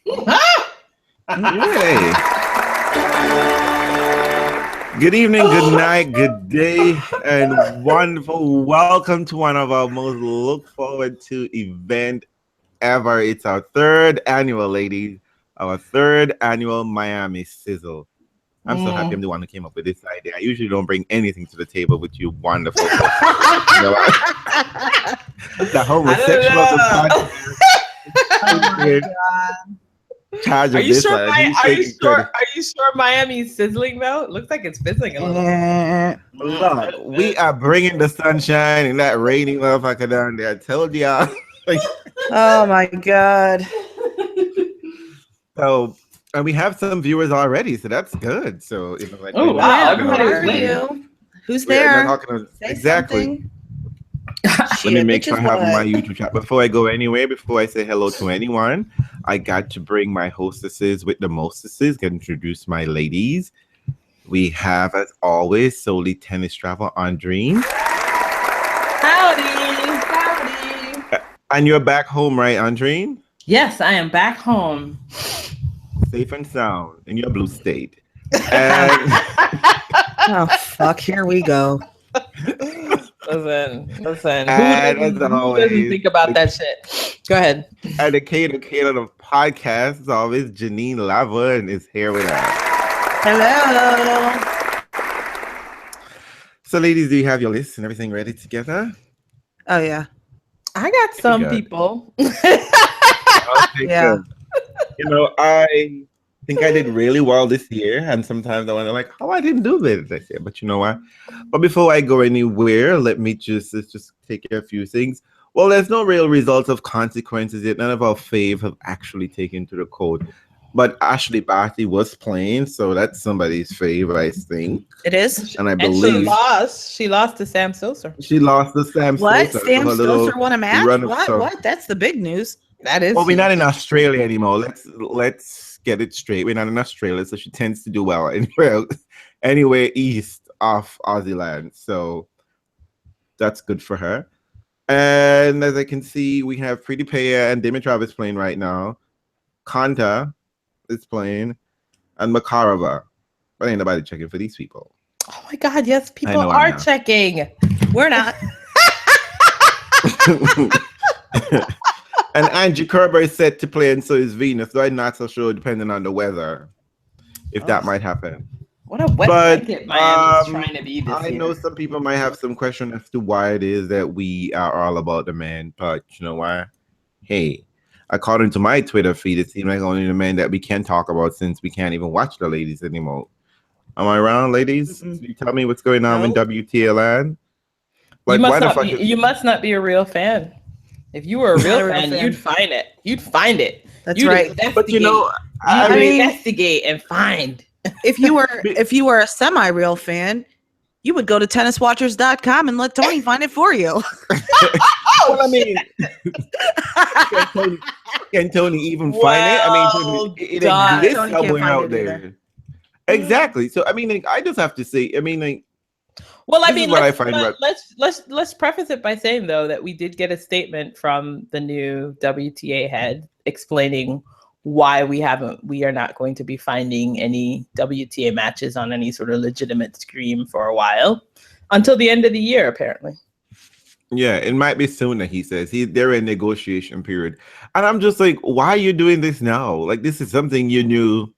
Hey. Good evening, good night, good day, and wonderful welcome to one of our most look forward to event ever. It's our third annual, ladies, our third annual Miami Sizzle. I'm so happy I'm the one who came up with this idea. I usually don't bring anything to the table with you wonderful folks. You know, the homosexual of the podcast. Oh my God. Charge Are of you this sure? one. He's Are you taking sure? credit. Are you sure Miami's sizzling though? It looks like it's fizzling a little. Look, we are bringing the sunshine and that rainy motherfucker down there. I told y'all. Oh my God. So, and we have some viewers already, so that's good. So, you know, like, Oh, we're wow, not everybody talking was about- waiting. You? Who's we're there? not talking about- Say exactly. something. Let me Shit, make bitch sure I is have my what? YouTube chat. Before I go anywhere, before I say hello to anyone, I got to bring my hostesses with the mostesses, get introduce my ladies. We have, as always, solely tennis travel, Andreen. Howdy. And you're back home, right, Andreen? Yes, I am back home. Safe and sound in your blue state. And Oh fuck! Here we go. Listen. Who And doesn't, as who always, doesn't think about that shit? Go ahead. and the cater of podcasts, as always, Janina Lava is here with us. Hello. So, ladies, do you have your list and everything ready together? Oh yeah. I got some good. people. Okay, Yeah. good. You know, I think I did really well this year, and sometimes I wonder, like, oh, I didn't do this this year. But you know what? But before I go anywhere, let me let's just take care of a few things. Well, there's no real results of consequences yet. None of our fave have actually taken to the code. But Ashley Barty was playing, so that's somebody's fave, I think. It is. And I And she believe lost. She lost to Sam Soser. she lost to Sam What? Sosa. Sam Her little Stoser won a match? run of What? stuff. What? That's the big news. That is. Well, we're not in Australia anymore. Let's get it straight. We're not in Australia, so she tends to do well anywhere east of Aussie land. So that's good for her. And as I can see, we have Pretty Paya and Dimitrov is playing right now. Kanta is playing, and Makarova. But ain't nobody checking for these people. Oh my God! Yes, people know I'm are not. checking. We're not. And Angie Kerber is set to play, and so is Venus. Though I'm not so sure, depending on the weather, if that might happen. What a wet But blanket Miami's um, trying to be this I year. know some people might have some question as to why it is that we are all about the men, but you know why? Hey, according to my Twitter feed, it seems like only the men that we can talk about since we can't even watch the ladies anymore. Am I wrong, ladies? Mm-mm. Can you tell me what's going on in Nope. WTA land? You Like, why must the not fuck? be. You must not be a real fan. If you were a Not real a real fan, fan. you'd find it. You'd find it. That's You'd right. But you know, I I mean- investigate and find. If you were a semi-real fan, you would go to tenniswatchers.com and let Tony find it for you. well, I mean, can Tony even find it? I mean, Well it done. exists Tony can't somewhere find out it there. either. Exactly. So I mean, like, I just have to say, I mean, like, Well, I This is mean, what I let's, find right- let's preface it by saying though that we did get a statement from the new WTA head explaining why we are not going to be finding any WTA matches on any sort of legitimate stream for a while until the end of the year, apparently. yeah, it might be sooner. He says they're in negotiation period, and I'm just like, why are you doing this now? Like, this is something you knew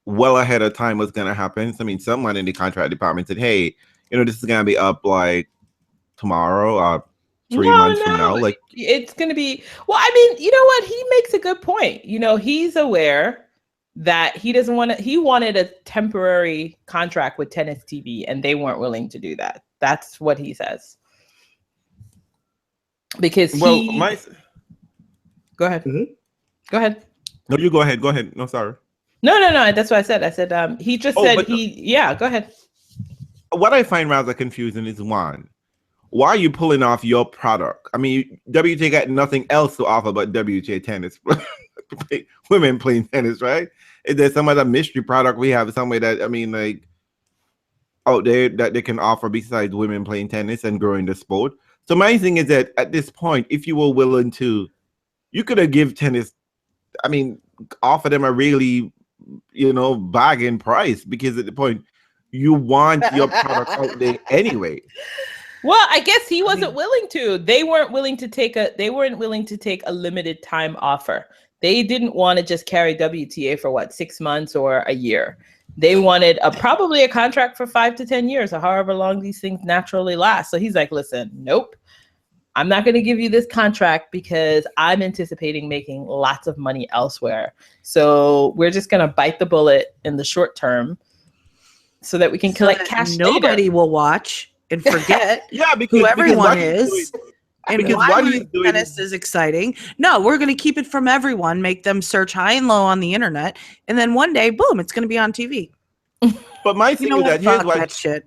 well ahead of time was going to happen. So, I mean, someone in the contract department said, hey, you know, this is going to be up like tomorrow or 3 months from now. Like, it's going to be, well, I mean, you know what? He makes a good point. You know, he's aware that he doesn't want to, he wanted a temporary contract with Tennis TV and they weren't willing to do that. That's what he says. Because well, he, go ahead. Mhm. Go ahead. No, you go ahead. Go ahead. No, sorry. No. That's what I said. I said, he just said yeah, go ahead. What I find rather confusing is one, why are you pulling off your product? I mean, WTA got nothing else to offer but WTA tennis. Women playing tennis, right? Is there some other mystery product we have somewhere that, I mean, like, out there that they can offer besides women playing tennis and growing the sport? So my thing is that at this point, if you were willing to, you could have give tennis I mean, offer them a really, bargain price, because at the point you want your product out there anyway. Well, I guess he wasn't willing to. They weren't willing to take a limited time offer. They didn't want to just carry WTA for 6 months or a year. They wanted probably a contract for 5 to 10 years, or however long these things naturally last. So he's like, listen, nope, I'm not going to give you this contract because I'm anticipating making lots of money elsewhere. So we're just going to bite the bullet in the short term so that we can collect cash. Nobody will watch and forget because who everyone is. And because why what he's doing, tennis is exciting. No, we're going to keep it from everyone, make them search high and low on the internet, and then one day, boom, it's going to be on TV. But my thing is that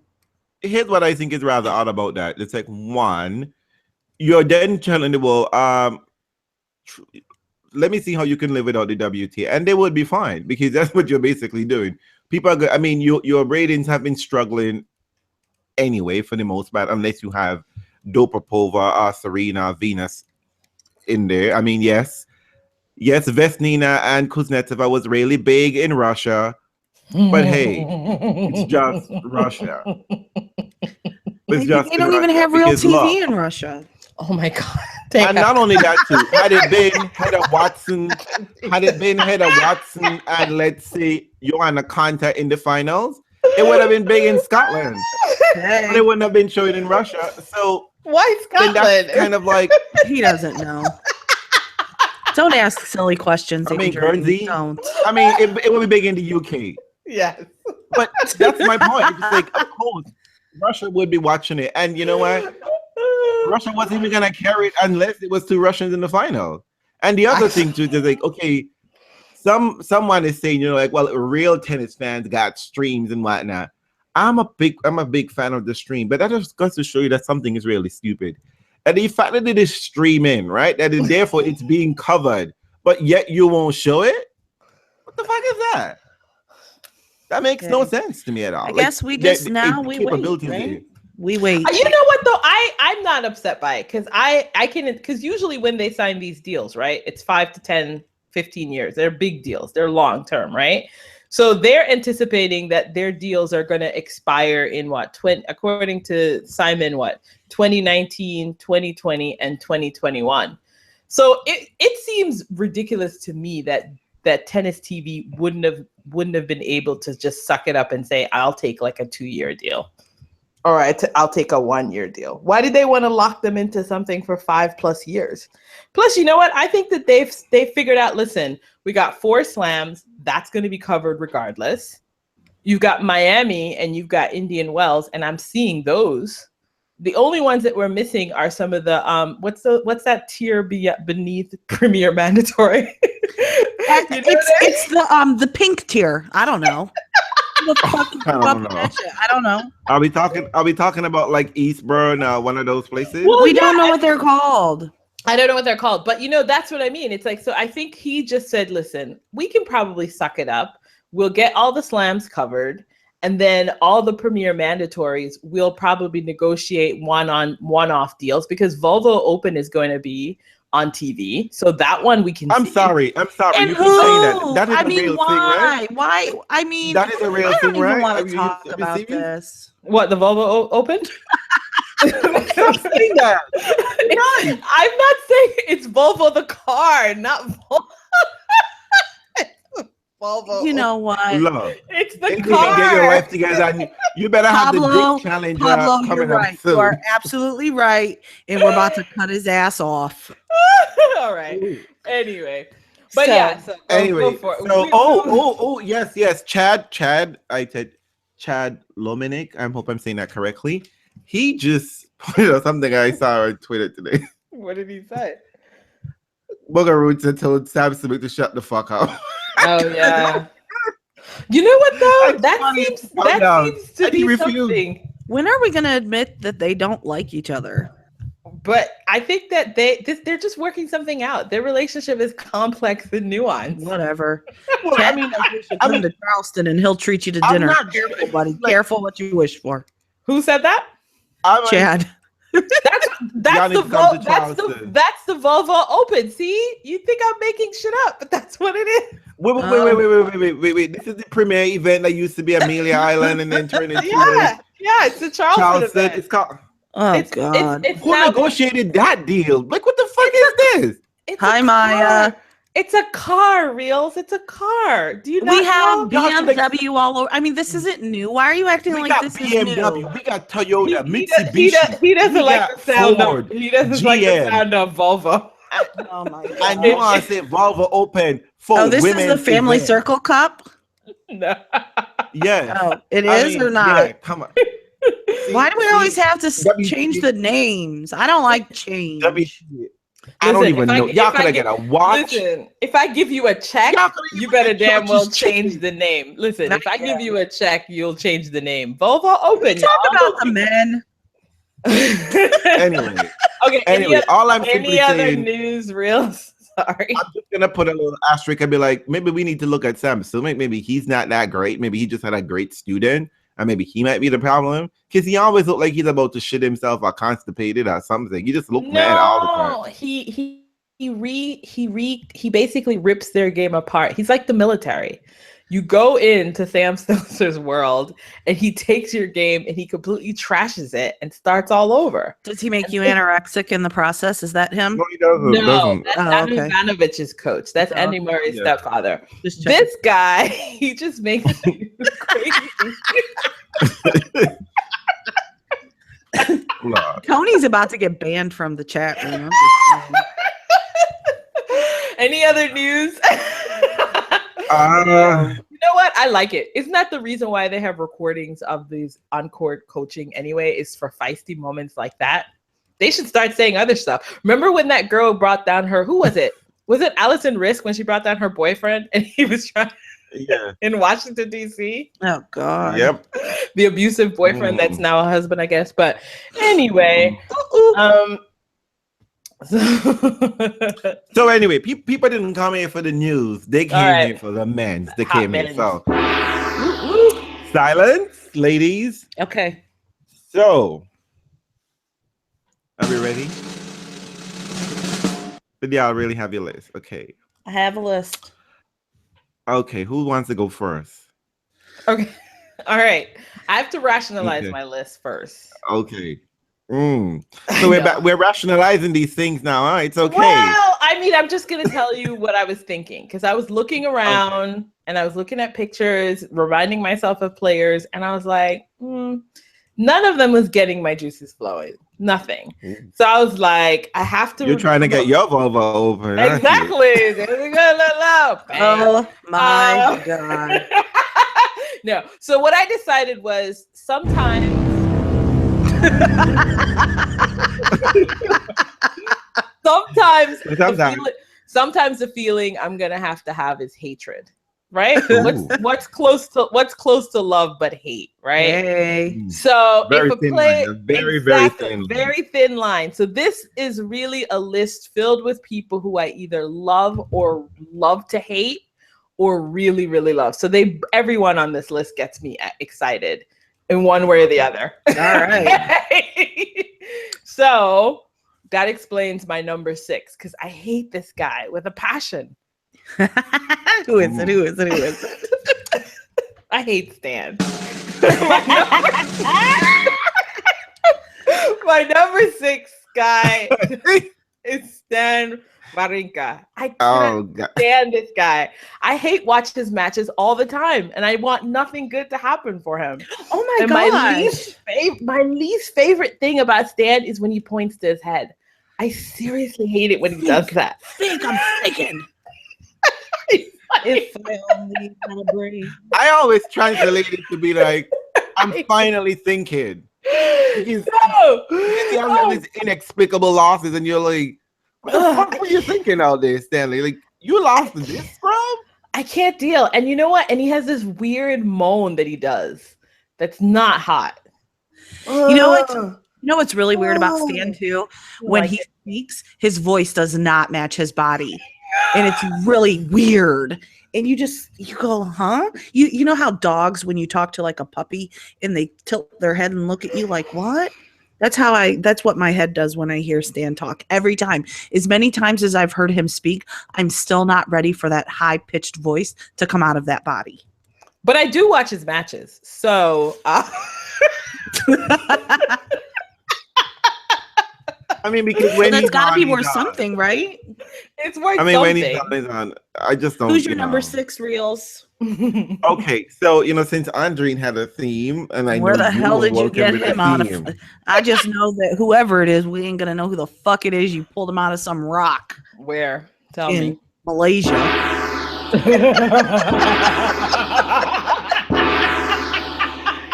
here's what I think is rather odd about that. It's like, one, you're then telling the world, let me see how you can live without the WTA, and they would be fine, because that's what you're basically doing. People are good. I mean, your ratings have been struggling anyway for the most part, unless you have Dopapova, Serena, Venus in there. I mean, yes, Vesnina and Kuznetsova was really big in Russia, but hey, it's just Russia. They don't even have real TV in Russia. Oh my God. And not only that too, had it been Heather Watson and let's say Joanna Konta in the finals, it would have been big in Scotland. But it wouldn't have been showing in Russia. So why Scotland? That's kind of like, he doesn't know. Don't ask silly questions. I mean, Guernsey. Don't. I mean, it would be big in the UK. Yes. But that's my point. It's like, of course, Russia would be watching it. And you know what? Russia wasn't even going to carry it unless it was 2 Russians in the final. And the other thing too is like, okay, someone is saying, well, real tennis fans got streams and whatnot. I'm a big fan of the stream, but that just goes to show you that something is really stupid. And the fact that it is streaming, right? That is therefore it's being covered, but yet you won't show it. What the fuck is that? That makes no sense to me at all. I guess we just we wait. Right? We wait. You know what though? I'm not upset by it because usually when they sign these deals, right, it's 5 to 10, 15 years. They're big deals. They're long term, right? So they're anticipating that their deals are going to expire in according to Simon, 2019, 2020, and 2021. So it seems ridiculous to me that Tennis TV wouldn't have been able to just suck it up and say, I'll take like a 2-year deal. All right, I'll take a 1-year deal. Why did they want to lock them into something for 5+ years? Plus, you know what? I think that they've figured out, listen, we got 4 slams. That's going to be covered regardless. You've got Miami and you've got Indian Wells, and I'm seeing those. The only ones that we're missing are some of the what's that tier beneath Premier Mandatory? It's the pink tier. I don't know. I don't know. Are we talking about like Eastbourne, one of those places? Well, we don't know what they're called. I don't know what they're called, but that's what I mean. It's like, so I think he just said, listen, we can probably suck it up. We'll get all the slams covered. And then all the Premier Mandatories, we'll probably negotiate one-off deals because Volvo Open is going to be on TV. So that one we can I'm see. sorry. And you keep saying that. That is a real thing, right? Why? I mean, that is a real thing, right? I don't even want to talk about this. What, the Volvo Open? I'm saying that. I'm not saying it's Volvo the car, not Volvo. Volvo. You know what? Look, it's the if car. You get your life together. You better have the dick challenge coming you're right. up soon. You are absolutely right, and we're about to cut his ass off. All right. Anyway, but go for it. Yes. Chad. I said Chad Lominic. I hope I'm saying that correctly. He just put out something I saw on Twitter today. What did he say? Bogaruta told Sam Smith to shut the fuck up. Oh yeah. You know what though? That seems to be something. When are we going to admit that they don't like each other? But I think that they're just working something out. Their relationship is complex and nuanced. Whatever. Well, come to Charleston and he'll treat you to dinner. Careful, buddy. Careful what you wish for. Who said that? Chad. That's Y'all need the to come to that's Charleston. the Volvo Open. See, you think I'm making shit up, but that's what it is. Wait. This is the premier event that used to be Amelia Island and then turned into Yeah, it's the Charleston Charleston. event. It's called. Oh God. It's Who now negotiated that deal? Like, what the fuck is this? it's Hi, a Maya. car. It's a car, Reels. It's a car. Do you not We have know? Y'all should BMW all over. I mean, this isn't new. Why are you acting We like got this BMW, is new? we got Toyota, He Mitsubishi. doesn't we like got the sound Ford, of he doesn't like the GM. sound of Volvo. Oh my And you God. want to say Volvo Open for Oh, this women? is the Family event. Circle Cup. No. Yes. Oh, it I is mean, or not? Yeah, come on. Why do we always have to W- change the names? I don't like change. I don't Listen, even if know. I- Y'all if I could have get- get a watch. Listen, if I give you a check, Y'all coulda you given better me a damn Chuck well E. Cheese. change the name. Listen, Not if I give yet. you a check, you'll change the name. Volvo Open. Talk about the men. Anyway, Okay. anyway, all I'm simply any other saying, news, Reels? Sorry. I'm just gonna put a little asterisk and be like, maybe we need to look at Sam. So maybe he's not that great. Maybe he just had a great student, and maybe he might be the problem. Because he always looked like he's about to shit himself or constipated or something. He just looked mad all the time. No, he basically rips their game apart. He's like the military. You go into Sam Stiltzer's world and he takes your game and he completely trashes it and starts all over. Does he make you anorexic in the process? Is that him? No, he doesn't. No, doesn't. that's Oh, Anu okay. Ivanovich's coach. That's Oh, Andy Murray's yeah. stepfather. Just checking. This guy, he just makes you crazy. Lord. Tony's about to get banned from the chat room. I'm just saying. Any other news? You know what? I like it. Isn't that the reason why they have recordings of these on-court coaching anyway? Is for feisty moments like that. They should start saying other stuff. Remember when that girl brought down her, who was it? Was it Allison Risk when she brought down her boyfriend and he was trying Yeah. in Washington, D.C.? Oh God. Yep. The abusive boyfriend that's now a husband, I guess. But anyway, So anyway, people didn't come here for the news. They came right. here for the men. They Hot came here. men's. So silence, ladies. Okay. So are we ready? Did y'all really have your list? Okay. I have a list. Okay. Who wants to go first? Okay. All right. I have to rationalize Okay. my list first. Okay. So we're rationalizing these things now. Huh? It's okay. Well, I mean, I'm just gonna tell you what I was thinking because I was looking around and I was looking at pictures, reminding myself of players, and I was like, none of them was getting my juices flowing. Nothing. So I was like, I have to. You're trying to get your Volvo open. aren't you? Exactly. There we go. Oh my God. No. So what I decided was sometimes sometimes the feeling I'm gonna have to have is hatred, right? Ooh. What's close to love but hate, right? Hey. So Very if a thin play, line, a very thin line. very thin line. So this is really a list filled with people who I either love or love to hate or really, really love. So everyone on this list gets me excited in one way or the other. All right. So that explains my number 6 because I hate this guy with a passion. Who is it? Who is it? Who is it? I hate Stan. My number 6 guy is Stan Wawrinka. I can't stand this guy. I hate watching his matches all the time, and I want nothing good to happen for him. Oh my And gosh. my least favorite thing about Stan is when he points to his head. I seriously hate it when he does that. I'm thinking. If I only had a brain. I always translate it to be like, I'm finally thinking. He's on these inexplicable losses, and you're like, what the fuck were you thinking all day, Stanley? Like, you lost this, bro? I can't deal. And you know what? And he has this weird moan that he does that's not hot. You know what's really weird about Stan too? When he speaks, his voice does not match his body. And it's really weird. And you go, huh? You know how dogs, when you talk to like a puppy and they tilt their head and look at you like, what? That's what my head does when I hear Stan talk every time. As many times as I've heard him speak, I'm still not ready for that high-pitched voice to come out of that body. But I do watch his matches. So I mean, because when that's he's got to on, be he's worth on. something, right? it's worth I mean, something. when he's on, I just don't. Who's your number 6, Realz? Okay, so since Andreen had a theme, and I Where know the hell were did you working get with him a out theme. of? I just know that whoever it is, we ain't gonna know who the fuck it is. You pulled him out of some rock Where? Tell in me. Malaysia.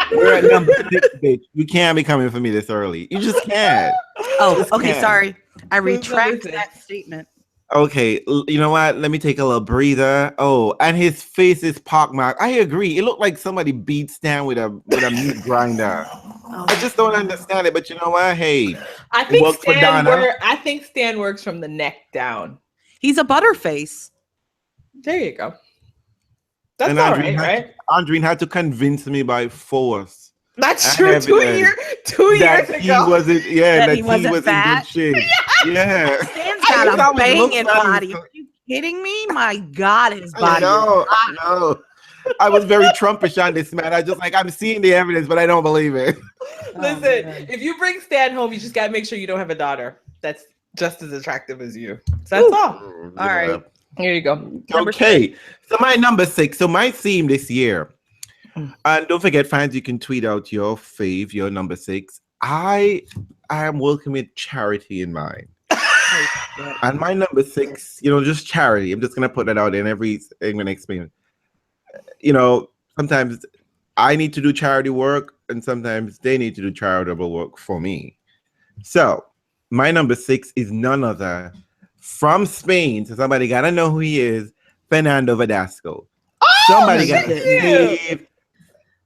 We're at number 6, bitch. You can't be coming for me this early. You just can't. Oh, Just okay. can't. Sorry, I Who's retract number that 6? statement. Okay, you know what? Let me take a little breather. Oh, and his face is pockmarked. I agree. It looked like somebody beat Stan with a meat grinder. I just don't understand it. But you know what? Hey, I it think worked for Donna. Stan works from the neck down. He's a butterface. There you go. That's And all right? Andreen had to convince me by force. That's and true. evidence 2 years that he ago. wasn't. Yeah, That that he he wasn't was fat. in good shape. Yeah. Stan's I got a always looked banging at him body. so- Are you kidding me? My God, his I body. know. I was very Trumpish on this, man. I'm seeing the evidence, but I don't believe it. Listen, if you bring Stan home, you just gotta make sure you don't have a daughter that's just as attractive as you. So that's all. All right. Here you go. Okay. So my number 6. So my theme this year, and don't forget, fans, you can tweet out your fave, your number 6. I am working with charity in mind. And my number 6, just charity. I'm just gonna put that out there, and I'm gonna explain. Sometimes I need to do charity work, and sometimes they need to do charitable work for me. So my number 6 is none other from Spain. So somebody gotta know who he is. Fernando Verdasco. Somebody gotta save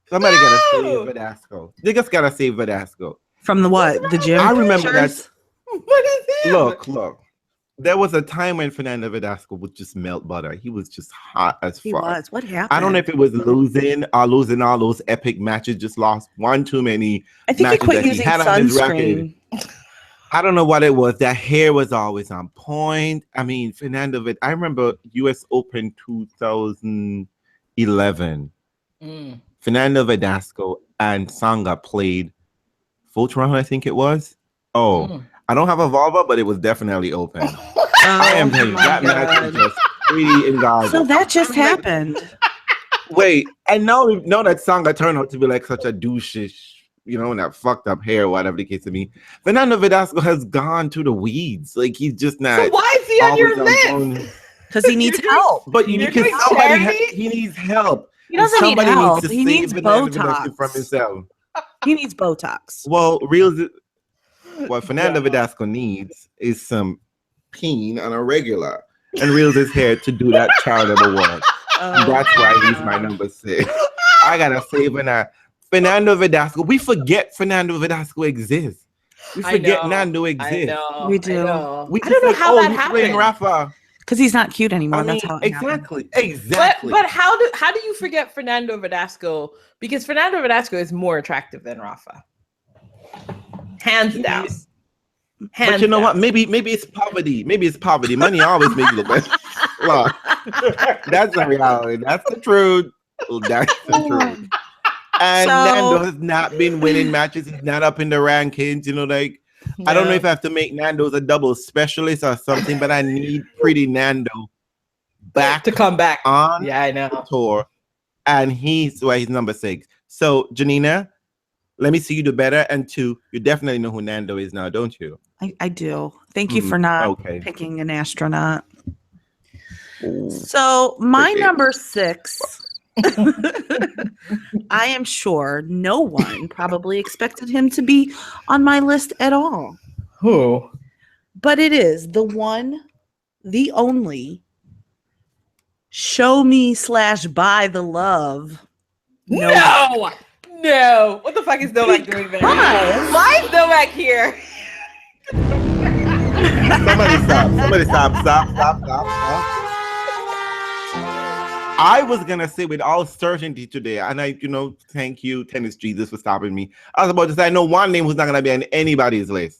Verdasco. They just gotta save Verdasco. From the what? The gym? I remember pictures? What is him? Look. There was a time when Fernando Verdasco would just melt butter. He was just hot as fuck. He was. What happened? I don't know if it was losing all those epic matches, just lost one too many. I think he matches quit that he using had on his sunscreen. I don't know what it was. That hair was always on point. I mean, I remember US Open 2011. Fernando Verdasco and Sanga played fourth round, I think it was. I don't have a Volvo, but it was definitely open. I am telling you, that match was just pretty invaluable. So that just happened. Wait, and now that Sanga turned out to be like such a douchish, and that fucked up hair, whatever the case may be. Fernando Verdasco has gone to the weeds. Like, he's just not. So why is he on your list? Because he needs help. But he needs help. He doesn't need help. He needs Verdasco Botox. from himself. He needs Botox. Well, what Fernando Verdasco needs is some peen on a regular, and Realz is here to do that charitable work. That's why he's my number 6. I gotta say, Fernando Verdasco. We forget Fernando Verdasco exists. We forget Nando exists. We do. I don't know how that happened. Playing Rafa. Because he's not cute anymore. That's how it exactly. happened. Exactly. But how do you forget Fernando Verdasco? Because Fernando Verdasco is more attractive than Rafa. Hands down. But you know what? Maybe it's poverty. Maybe it's poverty. Money always makes you look better. Look, that's the reality. That's the truth. That's the truth. And Nando has not been winning matches. He's not up in the rankings. I don't know if I have to make Nando's a double specialist or something, but I need pretty Nando back to come back on I know. the tour. And he's number 6. So Janina, let me see you do better. And 2, you definitely know who Nando is now, don't you? I do. Thank you for not picking an astronaut. Ooh, so my number 6, I am sure no one probably expected him to be on my list at all. Who? But it is the one, the only, show me / buy the love. No. What the fuck is Novak doing there? Why is Novak here? Somebody stop. I was gonna say with all certainty today, and I, thank you, Tennis Jesus, for stopping me. I was about to say I know one name who's not gonna be on anybody's list.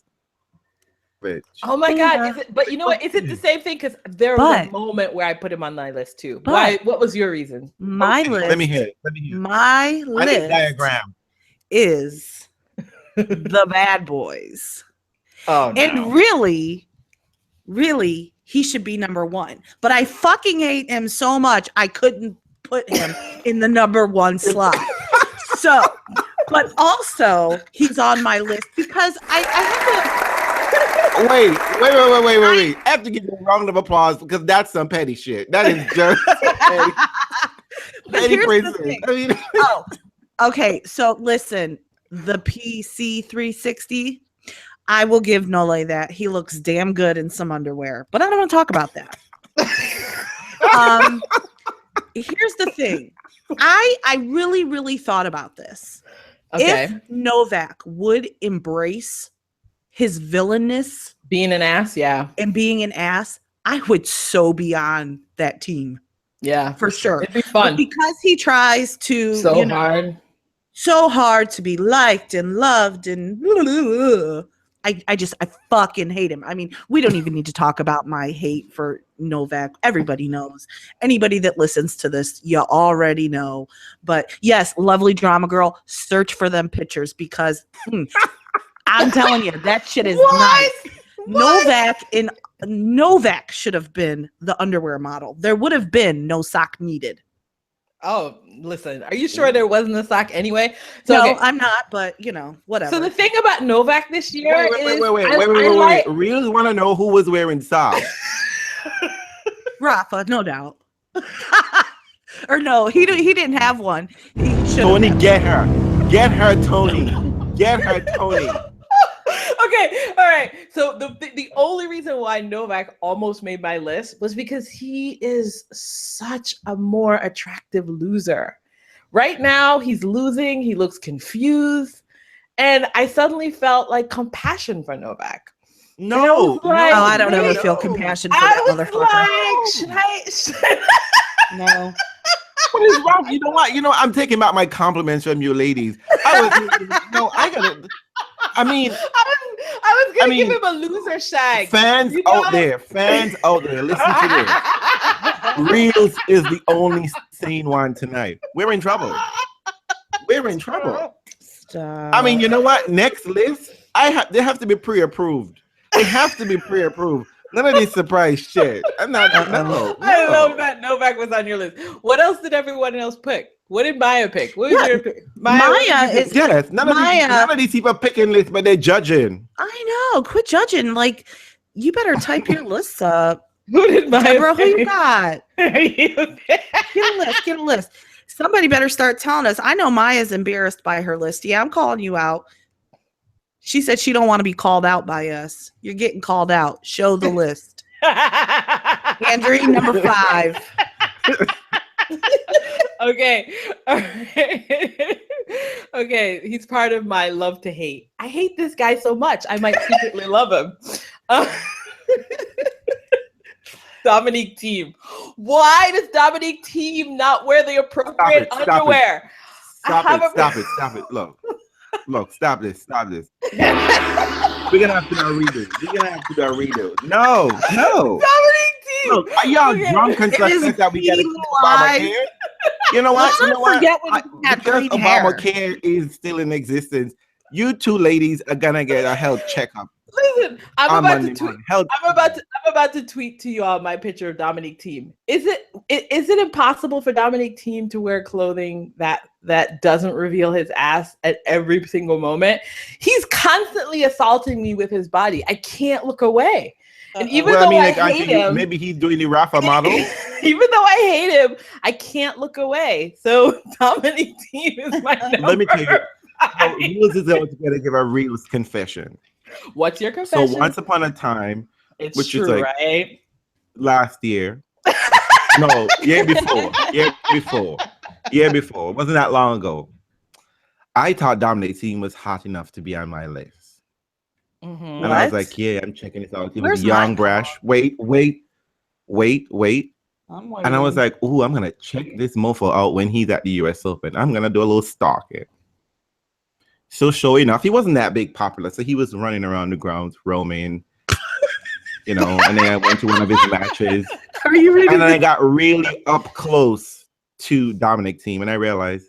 Bitch. Oh my God! But you know what? Is it the same thing? Because there was a moment where I put him on my list too. Why? What was your reason? My list. Let me hear it. My list diagram is the Bad Boys. Oh, no. And really, he should be number one. But I fucking hate him so much, I couldn't put him in the number one slot. So, but also, he's on my list because I have to... Wait. I have to give you a round of applause because that's some petty shit. That is just petty crazy. Okay. So listen, the PC 360, I will give Nole that. He looks damn good in some underwear, but I don't want to talk about that. Here's the thing. I really, really thought about this. Okay. If Novak would embrace his villainous, being an ass, and being an ass, I would so be on that team. Yeah, for sure. It'd be fun. But because he tries to so hard to be liked and loved, and I fucking hate him. I mean, we don't even need to talk about my hate for Novak. Everybody knows. Anybody that listens to this, you already know. But yes, lovely drama girl, search for them pictures because I'm telling you, that shit is nice. Novak should have been the underwear model. There would have been no sock needed. Oh, listen, are you sure there wasn't a sock anyway? So, no, I'm not, but whatever. So the thing about Novak this year wait. Realz want to know who was wearing socks. Rafa, no doubt. Or no, he didn't have one. Tony, get her, Tony. Get her, Tony. Okay, all right. So the only reason why Novak almost made my list was because he is such a more attractive loser. Right now, he's losing. He looks confused. And I suddenly felt like compassion for Novak. No, I don't ever feel compassion for that motherfucker. No. What is wrong? You know what? I'm taking back my compliments from you ladies. I was gonna give him a loser shag. Fans out there, listen to this. Realz is the only sane one tonight. We're in trouble. Stop. I mean, you know what? Next list, they have to be pre-approved. They have to be pre-approved. None of this surprise shit. I'm not. No. I love that Novak was on your list. What else did everyone else pick? What did Maya pick? What was your pick? Maya is none of these people picking lists, but they're judging. I know. Quit judging. Like, you better type your lists up. Who did Maya Deborah, pick? who you got? Get a list. Somebody better start telling us. I know Maya's embarrassed by her list. Yeah, I'm calling you out. She said she don't want to be called out by us. You're getting called out. Show the list. Andreen, number 5. Okay. Okay. He's part of my love to hate. I hate this guy so much. I might secretly love him. Dominique Thiem. Why does Dominique Thiem not wear the appropriate underwear? Stop it. Look, stop this. We're gonna have to do a redo. No. Dominique Thiem. Look, are y'all drunk and such that we get Obamacare? You know what? Forget when you had because green hair. Obamacare is still in existence, you two ladies are gonna get a health checkup. Listen, I'm about to tweet to you all my picture of Dominique Thiem. Is it impossible for Dominique Thiem to wear clothing that doesn't reveal his ass at every single moment? He's constantly assaulting me with his body. I can't look away. And even though I hate him, maybe he's doing the Rafa model. Even though I hate him, I can't look away. So Dominique Thiem is my number. Let me tell you, Realz is going to give a Realz confession. What's your confession? So once upon a time, which true, is like right? Last year. No, year before. It wasn't that long ago. I thought Dominique Thiem was hot enough to be on my list. Mm-hmm. And I was like, yeah, I'm checking this out. He was young, brash. Wait. And I was like, "Ooh, I'm gonna check this mofo out when he's at the U.S. Open. I'm gonna do a little stalking." So sure enough, he wasn't that big popular, so he was running around the grounds, roaming, and then I went to one of his matches. Are you ready? And then I got really up close to Dominic Thiem, and I realized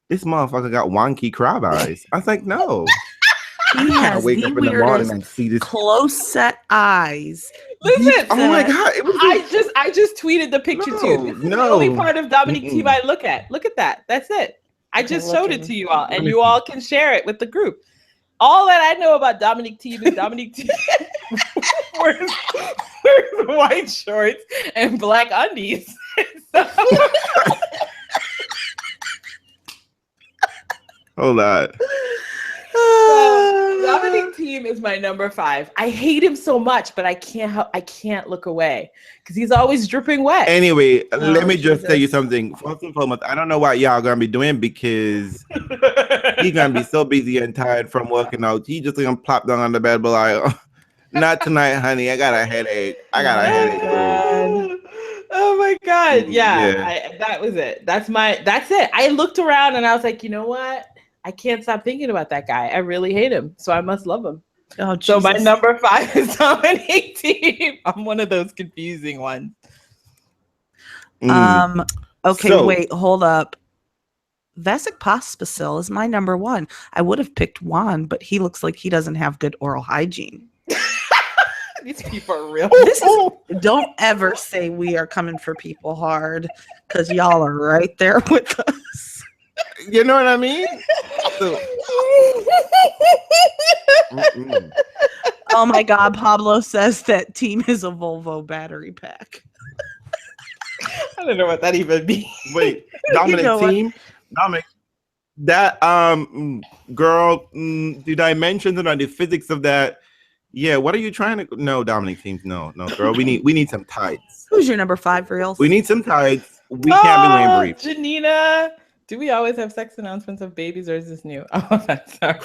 this motherfucker got wonky crab eyes. I was like, no. He has wake the up in the morning weirdest and see this close set eyes. Listen, oh my god! It was I just tweeted the picture to you. This is the only part of Dominic Thiem I look at. Look at that. That's it. I just showed it to you all, and you all can share it with the group. All that I know about Dominic Thiem is Dominic Thiem wears white shorts and black undies. Hold on. Dominic Thiem is my number 5. I hate him so much, but I can't look away because he's always dripping wet. Anyway, let me just tell you something. First and foremost, I don't know what y'all gonna be doing because he's gonna be so busy and tired from working out. He just gonna plop down on the bed, but like, not tonight, honey. I got a headache. Oh my god! Yeah. That was it. That's it. I looked around and I was like, you know what? I can't stop thinking about that guy. I really hate him, so I must love him. Oh, so my number 5 is Dominic Thiem. I'm one of those confusing ones. Okay, so, wait, hold up. Vasek Pospisil is my number 1. I would have picked Juan, but he looks like he doesn't have good oral hygiene. These people are real. Don't ever say we are coming for people hard, because y'all are right there with us. You know what I mean? So, oh my God, Pablo says that Thiem is a Volvo battery pack. I don't know what that even means. Wait, Dominic Thiem? Dominic, that girl, the dimensions and the physics of that. Yeah, what are you trying to? No, Dominic Thiem. No, girl. We need some tights. Who's your number 5, Realz? We need some tights. We can't be wearing briefs. Janina. Do we always have sex announcements of babies, or is this new? Oh, that's sorry.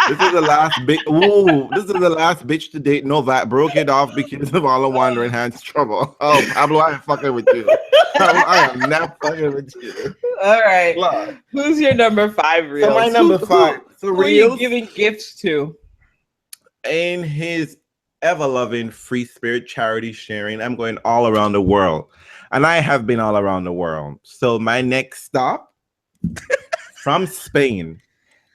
This is the last bitch. Ooh, this is the last bitch to date. Novak broke it off because of all the wandering hands trouble. Oh, Pablo, I am fucking with you. I am not fucking with you. All right. Love. Who's your number 5, Realz? So my number 5. Who are you giving gifts to? In his ever-loving free spirit charity sharing, I'm going all around the world. And I have been all around the world. So my next stop from Spain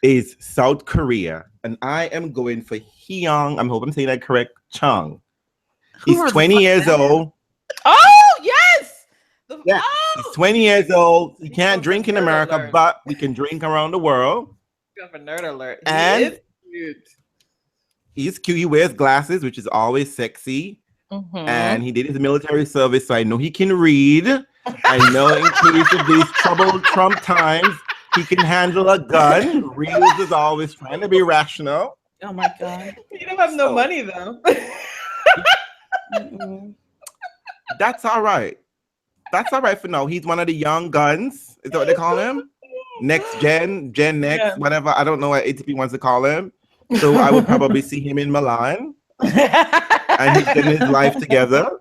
is South Korea. And I am going for Hyung. I hope I'm saying that correct. Chung. He's 20 years old. Oh, yes. He's 20 years old. He can't drink in America, but we can drink around the world. You have a nerd alert. And is cute. He's cute. He wears glasses, which is always sexy. Mm-hmm. And he did his military service, so I know he can read. I know in case of these troubled Trump times, he can handle a gun. Realz is always trying to be rational. Oh my God. You don't have no money, though. That's all right. That's all right for now. He's one of the young guns. Is that what they call him? Next gen next, whatever. I don't know what ATP wants to call him. So I would probably see him in Milan. And he's getting his life together.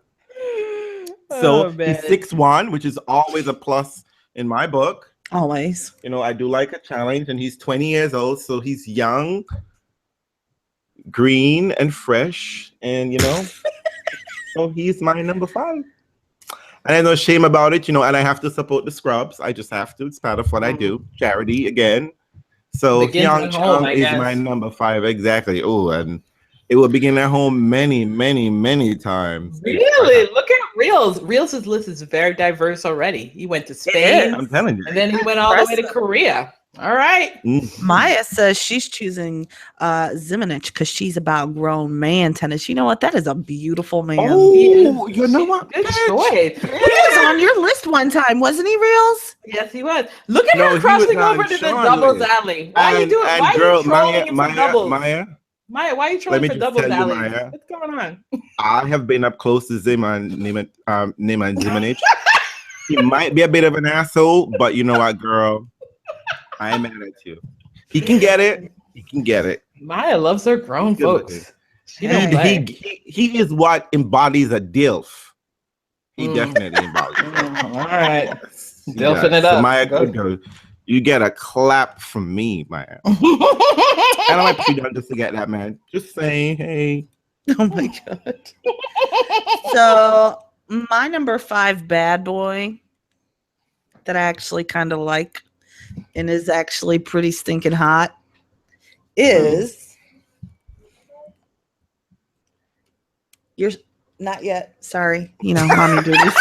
So he's 6'1", which is always a plus in my book. Always. I do like a challenge, and he's 20 years old, so he's young, green, and fresh, and so he's my number 5. And there's no shame about it, and I have to support the scrubs. I just have to. It's part of what I do. Charity again. So Hyung Chung is my number 5 exactly. Oh, and it will begin at home many, many, many times. Really? Look at Realz. Realz's list is very diverse already. He went to Spain. I'm telling you. And then he went all the way to Korea. All right. Maya says she's choosing Zimonjic because she's about grown man tennis. You know what? That is a beautiful man. Oh, you know what? Good choice. He was on your list one time, wasn't he, Realz? Yes, he was. Look at her crossing over to the doubles alley. Why are you doing? Why are you trolling Maya, why are you trolling for doubles alley? What's going on? I have been up close to Zimonjic. He might be a bit of an asshole, but you know what, girl? I am mad at you. He can get it. He can get it. Maya loves her grown folks. He is what embodies a DILF. He definitely involved. All right. He Delphing does. it up. So Maya could go. You get a clap from me, Maya. I don't like you done just to get that, man. Just saying, hey. Oh my god. So my number 5 bad boy that I actually kind of like and is actually pretty stinking hot is you're not yet. Sorry, mommy duties.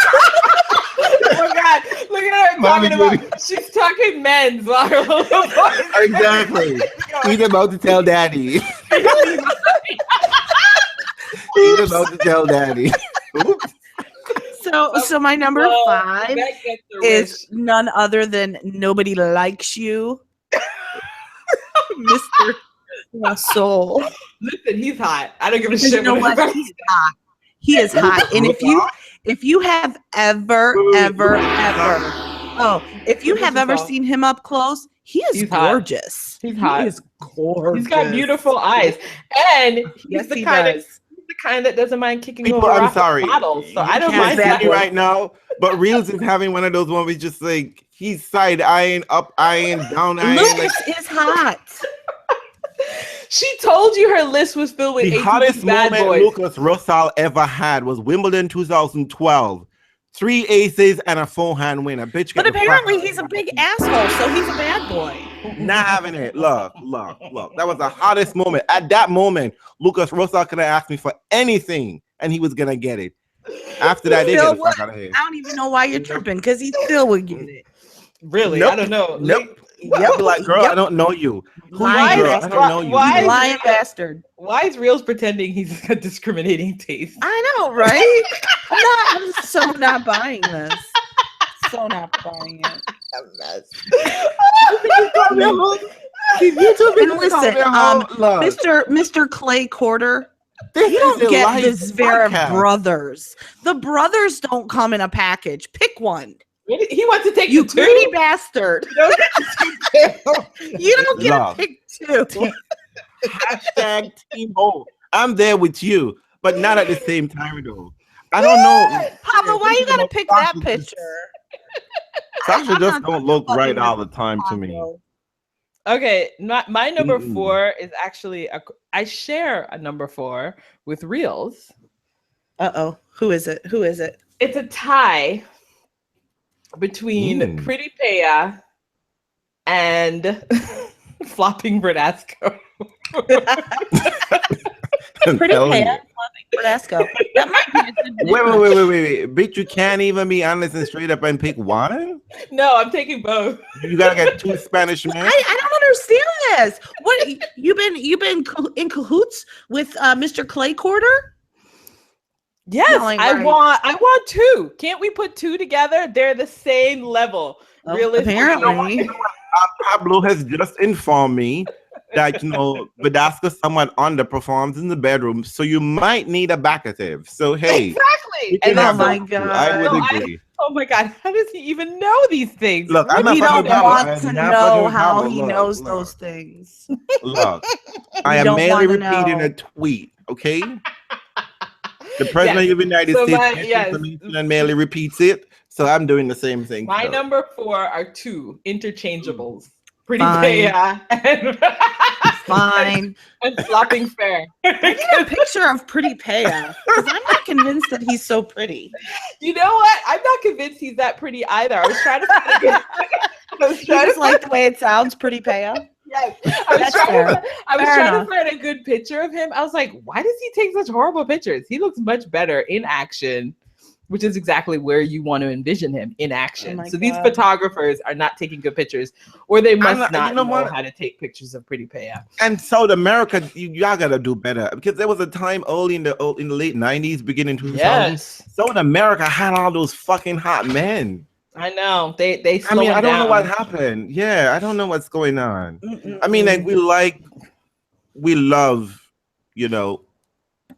Oh my god, look at her talking about she's talking men's Exactly. He's about to tell daddy. He's about to tell daddy. Oops. So my number 5 is none other than Nobody Likes You, Mr. Russell. Listen, he's hot. I don't give a shit. You know what? He's hot. He is hot. And if you have ever seen him up close, he's gorgeous. He's hot. He is gorgeous. He's got beautiful eyes, and he's the kind that doesn't mind kicking over I'm sorry. bottles. So I don't mind that right now. But Realz is having one of those ones. Just like he's side eyeing, up eyeing, down eyeing. Lucas is hot. She told you her list was filled with the hottest moment Lucas Russell ever had was Wimbledon 2012. 3 aces and a 4-hand win. Bitch. But apparently he's a big asshole, so he's a bad boy. Not having it. Look. That was the hottest moment. At that moment, Lucas Russell could have asked me for anything, and he was gonna get it. After that, they get the fuck out of here. I don't even know why you're tripping, because he still would get it. Really? Nope. I don't know. Nope. Yep. Like, girl, I don't know you. I don't know you. Lying bastard. Why is Realz pretending he's got discriminating taste? I know, right? I'm so not buying this. So not buying it. And listen, Mr. Clay Quarter, you don't get the Zverev brothers. The brothers don't come in a package. Pick one. He wants to take you greedy bastard. You don't get to pick two. Hashtag Team Ho. I'm there with you, but not at the same time though. I don't know. Pablo, why you gotta pick that picture? Sasha just don't look right all the time to me. Okay, my number 4 is actually I share a number 4 with Realz. Who is it? It's a tie between Pretty Paya and Flopping Verdasco. Pretty Paya, Flopping Verdasco. That might be a good Wait. Bitch, you can't even be honest and straight up and pick one? No, I'm taking both. You gotta get 2 Spanish men? I don't understand this. What you've been in cahoots with Mr. Clay Quarter? Yes, I want 2. Can't we put 2 together? They're the same level. Apparently. Pablo has just informed me that Verdasco somewhat underperforms in the bedroom, so you might need a backative. So hey, exactly. And oh my god, I would agree. Oh my god, how does he even know these things? Look, I'm not don't want to know how he knows those things. Look, I am merely repeating a tweet, okay? The president of the United States gets information and merely repeats it, so I'm doing the same thing. My number 4 are 2 interchangeables. Pretty Paya and fine. And Flopping Fair. I need a picture of Pretty Paya because I'm not convinced that he's so pretty. You know what? I'm not convinced he's that pretty either. I was trying to like the way it sounds, Pretty Paya. Yes, I was trying to find a good picture of him. I was like, why does he take such horrible pictures? He looks much better in action, which is exactly where you want to envision him in action. So these photographers are not taking good pictures, or they must not know how to take pictures of Pretty Paya. And South America, y'all gotta do better, because there was a time early in the late 90s, beginning 2000s. Yes, South America had all those fucking hot men. I know they. I don't know what happened. Yeah, I don't know what's going on. I mean, like we love,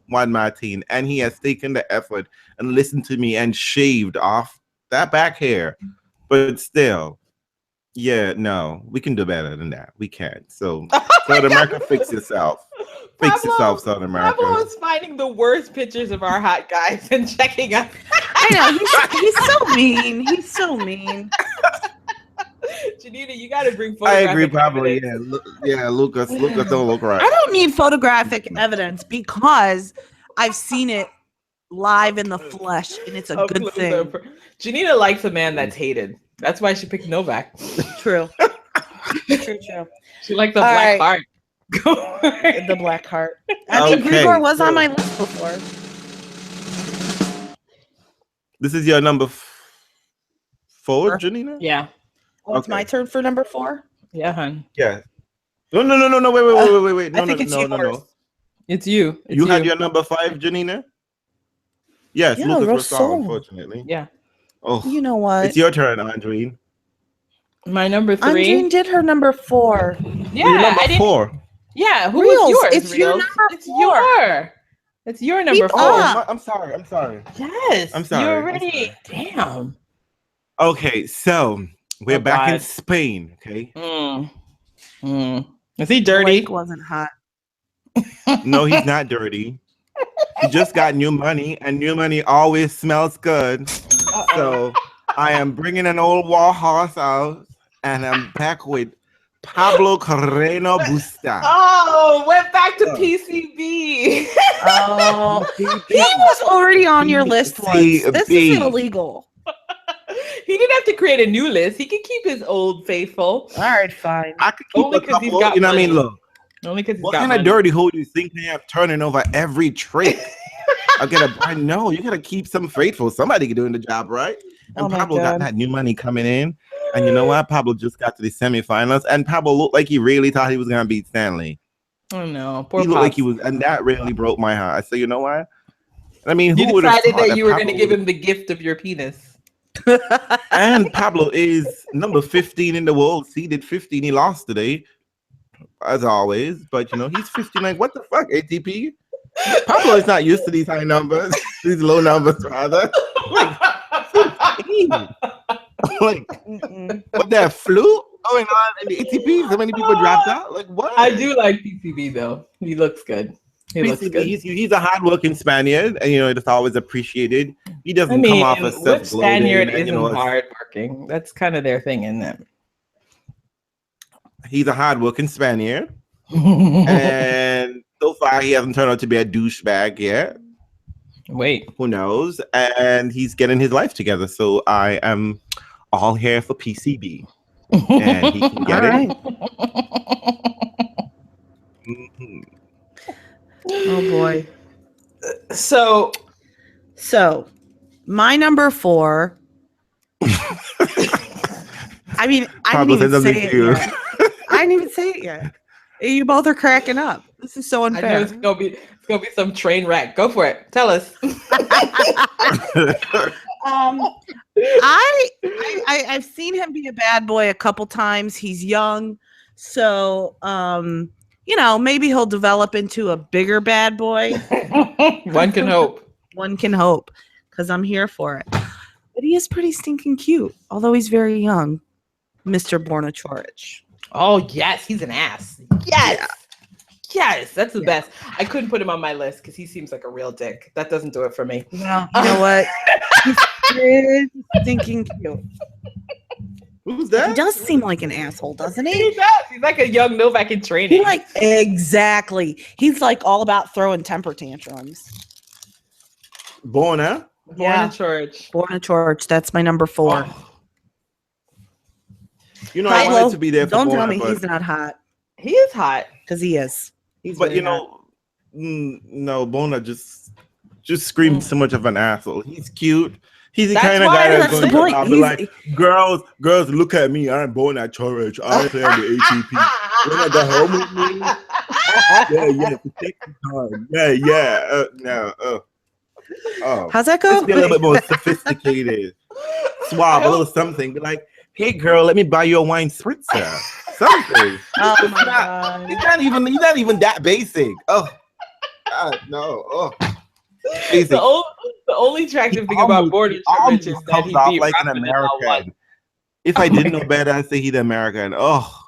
Juan Martin, and he has taken the effort and listened to me and shaved off that back hair. But still, no, we can do better than that. We can. So South America, fix yourself. fix itself, South America. Pablo is finding the worst pictures of our hot guys and checking us. I know he's so mean. He's so mean. Janina, you got to bring I photographic agree, Pablo. evidence. Yeah, Lucas don't look right. I don't need photographic evidence because I've seen it live in the flesh, and it's a good thing. Janina likes a man that's hated. That's why she picked Novak. True. True. She liked the black heart. The black heart. I mean, Grigor was on my list before. This is your number 4, Janina? Yeah. Oh, it's my turn for number 4? Yeah, hon. Yeah. No. Wait. No, I think it's yours. No. It's you. You had your number 5, Janina? Yes, Yeah, Lucas was Rousseau. unfortunately. Yeah. Oh, you know what? It's your turn, Andreen. My number 3. Andreen did her number 4. Yeah, your number 4. Yeah, who Realz, was yours? it's your Realz? number It's 4. It's your number 4. I'm sorry. Yes. I'm sorry. You're ready. Damn. Okay, so we're back in God. Spain. Okay. Is he dirty? Blake wasn't hot. No, he's not dirty. He just got new money, and new money always smells good. So I am bringing an old war horse out, and I'm back with Pablo Carreno Busta. Oh, went back to PCB. Oh, he was already on your list once. This is illegal. He didn't have to create a new list. He could keep his old faithful. All right, fine. I could keep Only a 'cause he's couple. got You know what I mean? money. Look, Only because he's what got kind of money. dirty hole do you think they have turning over every trick? I know you gotta keep some faithful. Somebody doing the job, right? And Pablo got that new money coming in. And you know what? Pablo just got to the semifinals, and Pablo looked like he really thought he was gonna beat Stanley. Oh no, poor He looked Pops. like he was, and that really broke my heart. I said, you know what? I mean, You who would have decided thought that you were going to Pablo give him the gift of your penis. And Pablo is number 15 in the world, seeded 15. He lost today, as always. But you know, he's 15. Like, what the fuck, ATP? Pablo is not used to these high numbers, these low numbers, rather. Like, 15. Like, what that flu going on in the ATP? So many people dropped out. Like, what? I do like PCB though. He looks good. He looks PCB, good. he's a hardworking Spaniard, and you know it's always appreciated. He doesn't come off as which Spaniard self-gloating. isn't hardworking? That's kind of their thing, isn't it? He's a hardworking Spaniard, and so far he hasn't turned out to be a douchebag yet. Wait, who knows? And he's getting his life together. So I am all here for PCB, and he can get it. Mm-hmm. Oh boy. So my number 4. I mean, I didn't even say it yet. I didn't even say it yet. You both are cracking up. This is so unfair. I know it's gonna be some train wreck. Go for it. Tell us. I've seen him be a bad boy a couple times. He's young, so you know, maybe he'll develop into a bigger bad boy. One can hope. One can hope, because I'm here for it. But he is pretty stinking cute, although he's very young, Mr. Borna Choric. Oh yes, he's an ass. Yes. Yes, that's the best. I couldn't put him on my list because he seems like a real dick. That doesn't do it for me. Well, you know what? He's pretty stinking cute. Who's that? He does seem like an asshole, doesn't he? He does. He's like a young Novak in training. Exactly. He's like all about throwing temper tantrums. Borna? Born in church. Borna Choric. That's my number 4. Oh. You know, I wanted to be there for don't Borna, tell me but he's not hot, He is hot. because he is. He's but really you know, no, Bona just screams so much of an asshole. He's cute. He's the That's kind of why- guy that's that's going the point. to be like, girls, look at me. I'm born at church. I play on the ATP. You want to go home with me? Yeah, take your time. Oh, How's that let's go? be a little bit more sophisticated. Suave, a little something. Be like, hey, girl, let me buy you a wine spritzer. Something. Oh my God. He's not even that basic. Oh, God, no. Oh, basic. The only attractive thing about Border Church is that he off beat like an Rafa Nadal once. American. If I didn't know better, I'd say he's American. Oh,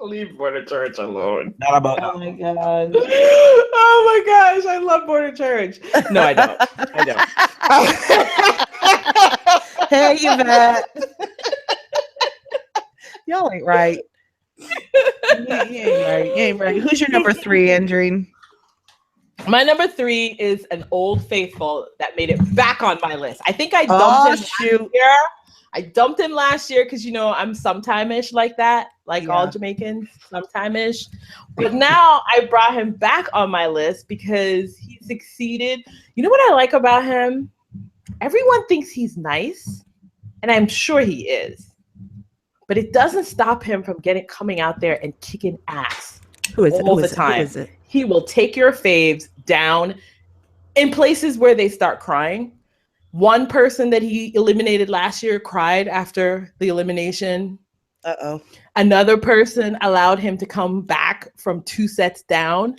Leave Border Church alone. Not about Oh my god. Oh my gosh, I love Border Church. No, I don't. Hey, Yvette. Y'all ain't right. You ain't right. Who's your number 3, Andreen? My number 3 is an old faithful that made it back on my list. I think I dumped him last year. I dumped him last year because, you know, I'm sometime-ish like that, like all Jamaicans, sometime-ish. But now I brought him back on my list because he succeeded. You know what I like about him? Everyone thinks he's nice, and I'm sure he is. But it doesn't stop him from coming out there and kicking ass all the time. Who is it? He will take your faves down in places where they start crying. One person that he eliminated last year cried after the elimination. Uh-oh. Another person allowed him to come back from 2 sets down.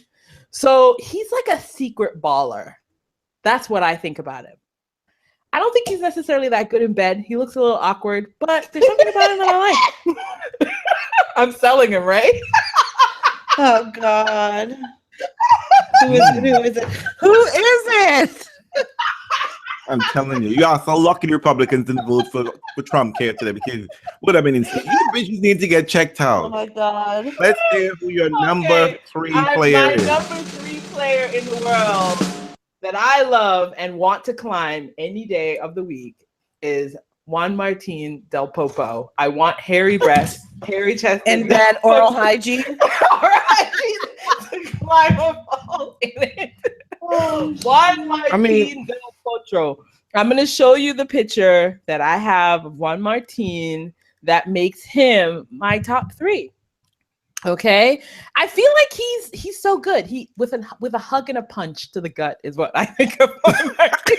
So he's like a secret baller. That's what I think about him. I don't think he's necessarily that good in bed. He looks a little awkward, but there's something about him that I like. I'm selling him, right? Oh, God. Who is it? Who is it? I'm telling you, you are so lucky the Republicans didn't vote for Trump here today because would have been insane. You bitches need to get checked out. Oh my God. Let's hear who your number 3 player is. My number 3 player in the world that I love and want to climb any day of the week is Juan Martín del Popo. I want hairy breasts, hairy chest, and bad oral hygiene. To climb a ball in it. Juan Martín del Potro. I'm going to show you the picture that I have of Juan Martín that makes him my top 3. Okay, I feel like he's so good. He with a hug and a punch to the gut is what I think of Juan Martín.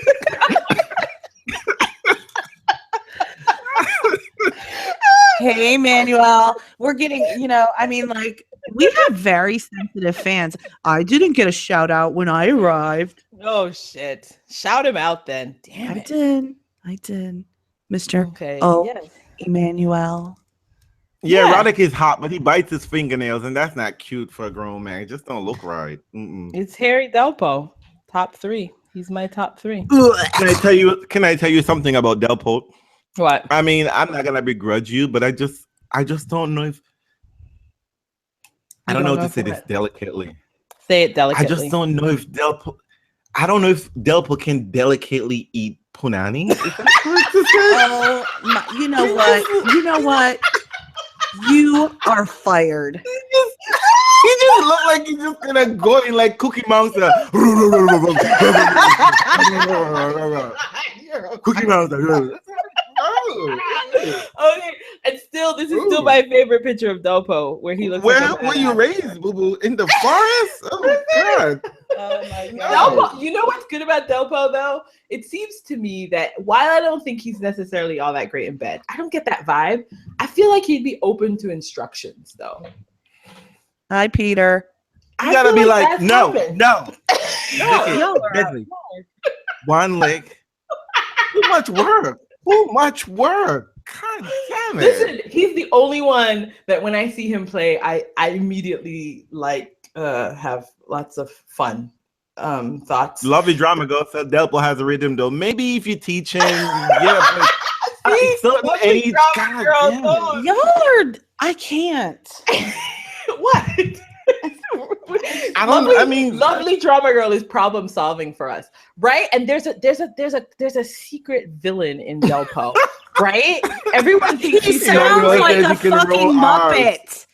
Hey, Manuel, we're getting, like we have very sensitive fans. I didn't get a shout out when I arrived. Oh shit! Shout him out then. Damn it! I did, Mr. Okay. Yes. Emmanuel. Yeah, Roddick is hot, but he bites his fingernails, and that's not cute for a grown man. It just don't look right. It's Harry Delpo, top 3. He's my top 3. Can I tell you something about Delpo? What? I mean, I'm not gonna begrudge you, but I just don't know if I don't know how to say this delicately. Say it delicately. I just don't know if Delpo. I don't know if Delpo can delicately eat punani. Is that correct to say? You know what? You are fired. He just looked like he's just gonna go in like Cookie Monster. Cookie Monster. Okay, and this is still my favorite picture of Delpo, where he looks. Where were you raised, boo boo? In the forest? Oh God! Oh my God! Delpo, you know what's good about Delpo though? It seems to me that while I don't think he's necessarily all that great in bed, I don't get that vibe. I feel like he'd be open to instructions though. Hi, Peter. You gotta be like, no. One leg. Too much work. God damn it. Listen, he's the only one that when I see him play, I immediately have lots of fun thoughts. Lovely Drama Girl said Delpo has a rhythm though. Maybe if you teach him, yeah. But I can't. What? Lovely Drama Girl is problem solving for us, right? And there's a secret villain in Delpo, right? Everyone thinks he sounds like a fucking Muppet.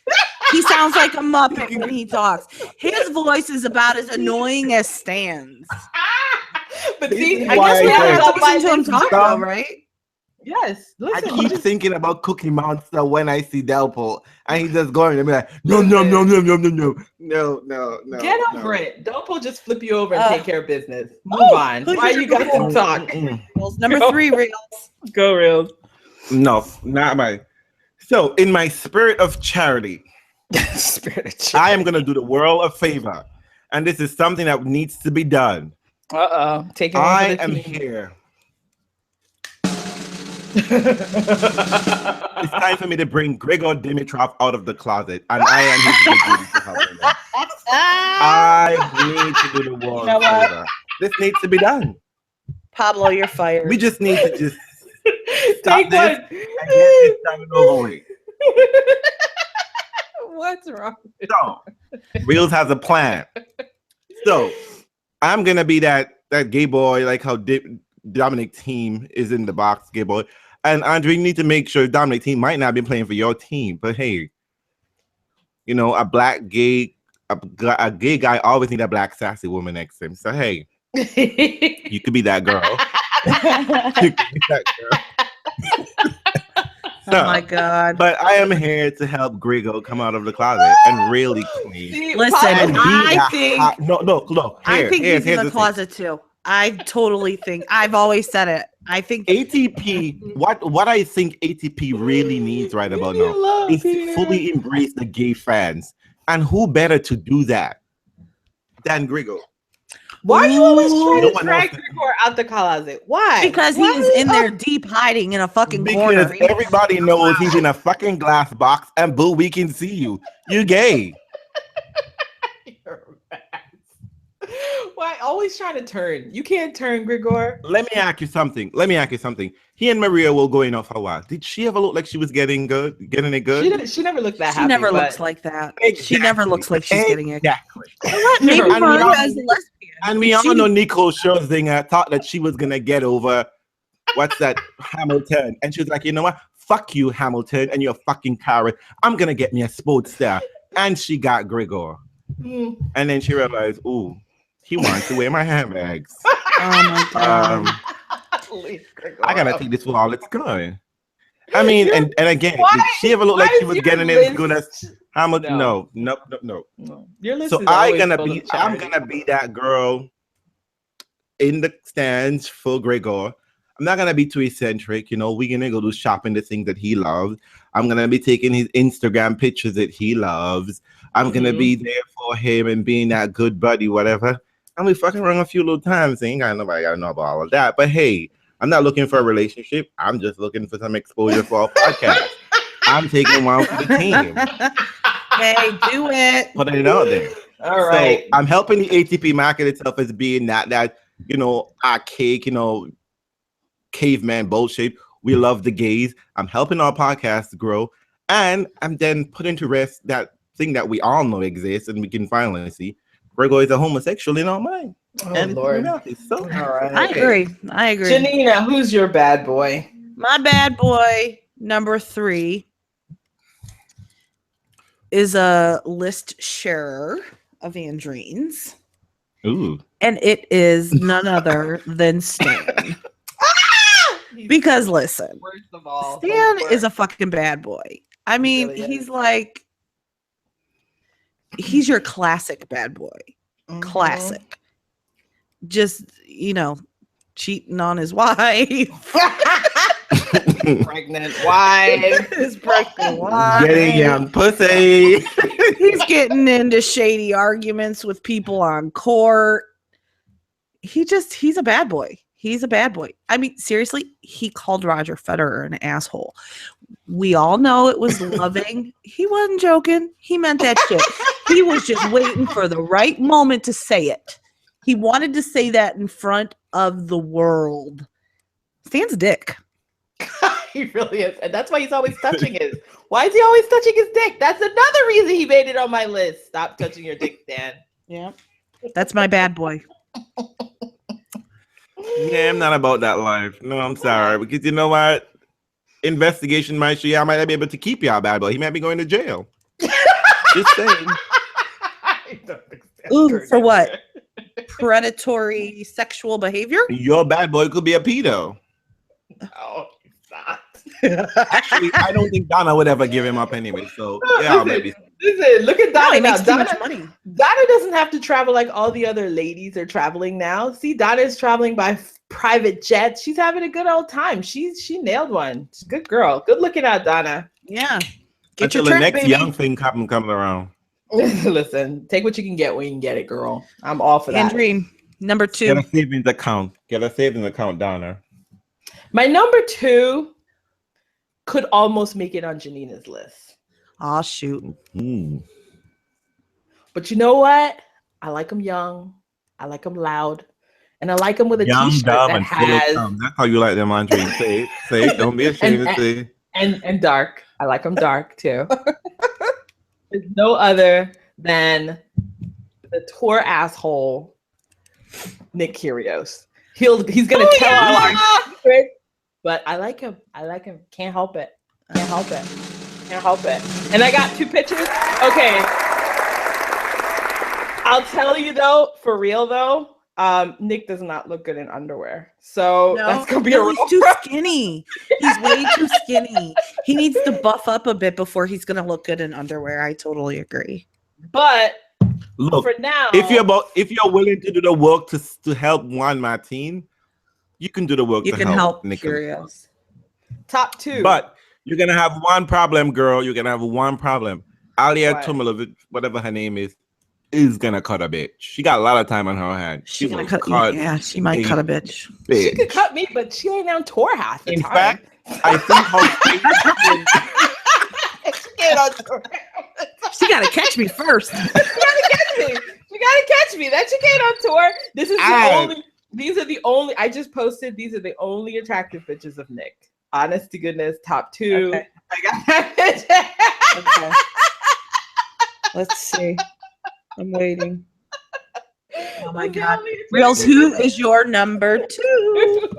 He sounds like a Muppet when he talks. His voice is about as annoying as Stan's. But see, I guess we have to listen to him talk though, right? Yes. Listen, I keep thinking about Cookie Monster when I see Delpo, and he's just going to be like, no. Get over it. Delpo just flip you over and take care of business. Move on. Why you got to talk? Number 3, Realz. Go Realz. No, not my. So, in my spirit of charity, I am going to do the world a favor, and this is something that needs to be done. Take it. I am here It's time for me to bring Grigor Dimitrov out of the closet, and I am his good duty to help him. I need to do the world favor. This needs to be done. Pablo, you're fired. We just need to just stop Take this one. and get this done and over with. What's wrong? So, Realz has a plan. So, I'm gonna be that gay boy, like how Dominic Team is in the box, gay boy. And Andre, you need to make sure Dominic Team might not be playing for your team, but hey, you know, a gay guy always need a black sassy woman next to him. So hey, you could be that girl. You could be that girl. Oh my God. But I am here to help Grigor come out of the closet and really clean. Listen, I think he's in the closet too. I totally think, I've always said it. I think ATP, what I think ATP really needs right about now is to fully embrace the gay fans. And who better to do that than Grigor? Why are you always trying to drag Grigor out the closet? Why? Because he's in there deep hiding in a fucking corner. Because everybody knows he's in a fucking glass box and boo, we can see you. You're gay. Why always trying to turn? You can't turn, Grigor. Let me ask you something. He and Maria will go in for a while. Did she ever look like she was getting it good? She never looked that She happy. never looks like that. Exactly. She never looks like she's getting it. Exactly. Maybe And Maria is a lesbian. And we all know Nicole Scherzinger thought that she was gonna get over Hamilton, and she was like, you know what? Fuck you, Hamilton, and you're fucking coward. I'm gonna get me a sports star, and she got Grigor, and then she realized, ooh, he wants to wear my handbags. Oh my God. I gotta take this for all it's good. I mean, and again, did she ever look like she was getting it as good as Hamilton? No. Your list So is I'm always gonna full be of charity. that girl in the stands for Grigor. I'm not gonna be too eccentric, you know. We're gonna go do shopping, the things that he loves. I'm gonna be taking his Instagram pictures that he loves. I'm gonna be there for him and being that good buddy, whatever. And we fucking run a few little times. Ain't got nobody gotta know about all of that. But hey, I'm not looking for a relationship. I'm just looking for some exposure for our podcast. I'm taking one for the team. Hey, do it. Put it out there. All right. So I'm helping the ATP market itself as being that you know, archaic, you know, caveman bullshit. We love the gays. I'm helping our podcast grow, and I'm then putting to rest that thing that we all know exists, and we can finally see Grigor is a homosexual in our mind. Oh, And Lord. So, All right. I agree. Janina, who's your bad boy? My bad boy number 3 is a list sharer of Andreen's. Ooh. And it is none other than Stan. Because listen, Worst of all, Stan is a fucking bad boy. I mean, really he's like, he's your classic bad boy. Classic. Just, you know, cheating on his wife. Pregnant wife. His pregnant wife. Getting young pussy. He's getting into shady arguments with people on court. He's a bad boy. He's a bad boy. I mean, seriously, he called Roger Federer an asshole. We all know it was loving. He wasn't joking. He meant that shit. He was just waiting for the right moment to say it. He wanted to say that in front of the world. Stan's a dick. He really is. And that's why he's always touching his. Why is he always touching his dick? That's another reason he made it on my list. Stop touching your dick, Stan. Yeah. That's my bad boy. Yeah, I'm not about that life. No, I'm sorry. Because you know what? Investigation might show y'all might not be able to keep y'all bad boy. He might be going to jail. Just saying. Ooh, for what? Predatory sexual behavior? Your bad boy could be a pedo. Oh, he's not. Actually, I don't think Donna would ever give him up anyway. So yeah, maybe. Listen, look at No, Donna he now. makes too much money. Donna doesn't have to travel like all the other ladies are traveling now. See, Donna is traveling by private jet. She's having a good old time. She nailed one. She's a good girl. Good looking out, Donna. Yeah. Get Until your the trip, next baby. young thing coming around. Listen, take what you can get when you can get it, girl. I'm all for that. Andreen, number 2. Get a savings account. Donna. My number 2 could almost make it on Janina's list. Oh shoot. But you know what? I like them young. I like them loud. And I like them with a Young, t-shirt dumb, that and full of has cum. That's how you like them, Andreen. Say it. Don't be ashamed to say. and dark. I like them dark too. There's no other than the tour asshole Nick Kyrgios. He's gonna tell all our secrets, but I like him. Can't help it. And I got 2 pictures. Okay. I'll tell you though, for real though, Nick does not look good in underwear. So that's gonna be he's too skinny. He's way too skinny. He needs to buff up a bit before he's gonna look good in underwear. I totally agree. But look, for now, if you're willing to do the work to help Juan Martin, you can do the work. You to can help Nick. Kyrgios. Top 2. But you're gonna have one problem, girl. You're gonna have one problem. Alia What? Tumilovic, whatever her name is gonna cut a bitch. She got a lot of time on her hands. She's gonna cut. Yeah, she might cut a bitch. She could cut me, but she ain't on tour half the In time. fact, I think she ain't on tour. She gotta catch me first. She gotta catch me. That chick ain't on tour. This is these are the only I just posted. These are the only attractive pictures of Nick. Honest to goodness, top 2. Okay. I got that picture. Okay. Let's see. I'm waiting. Oh my God. Realz, who is your number 2?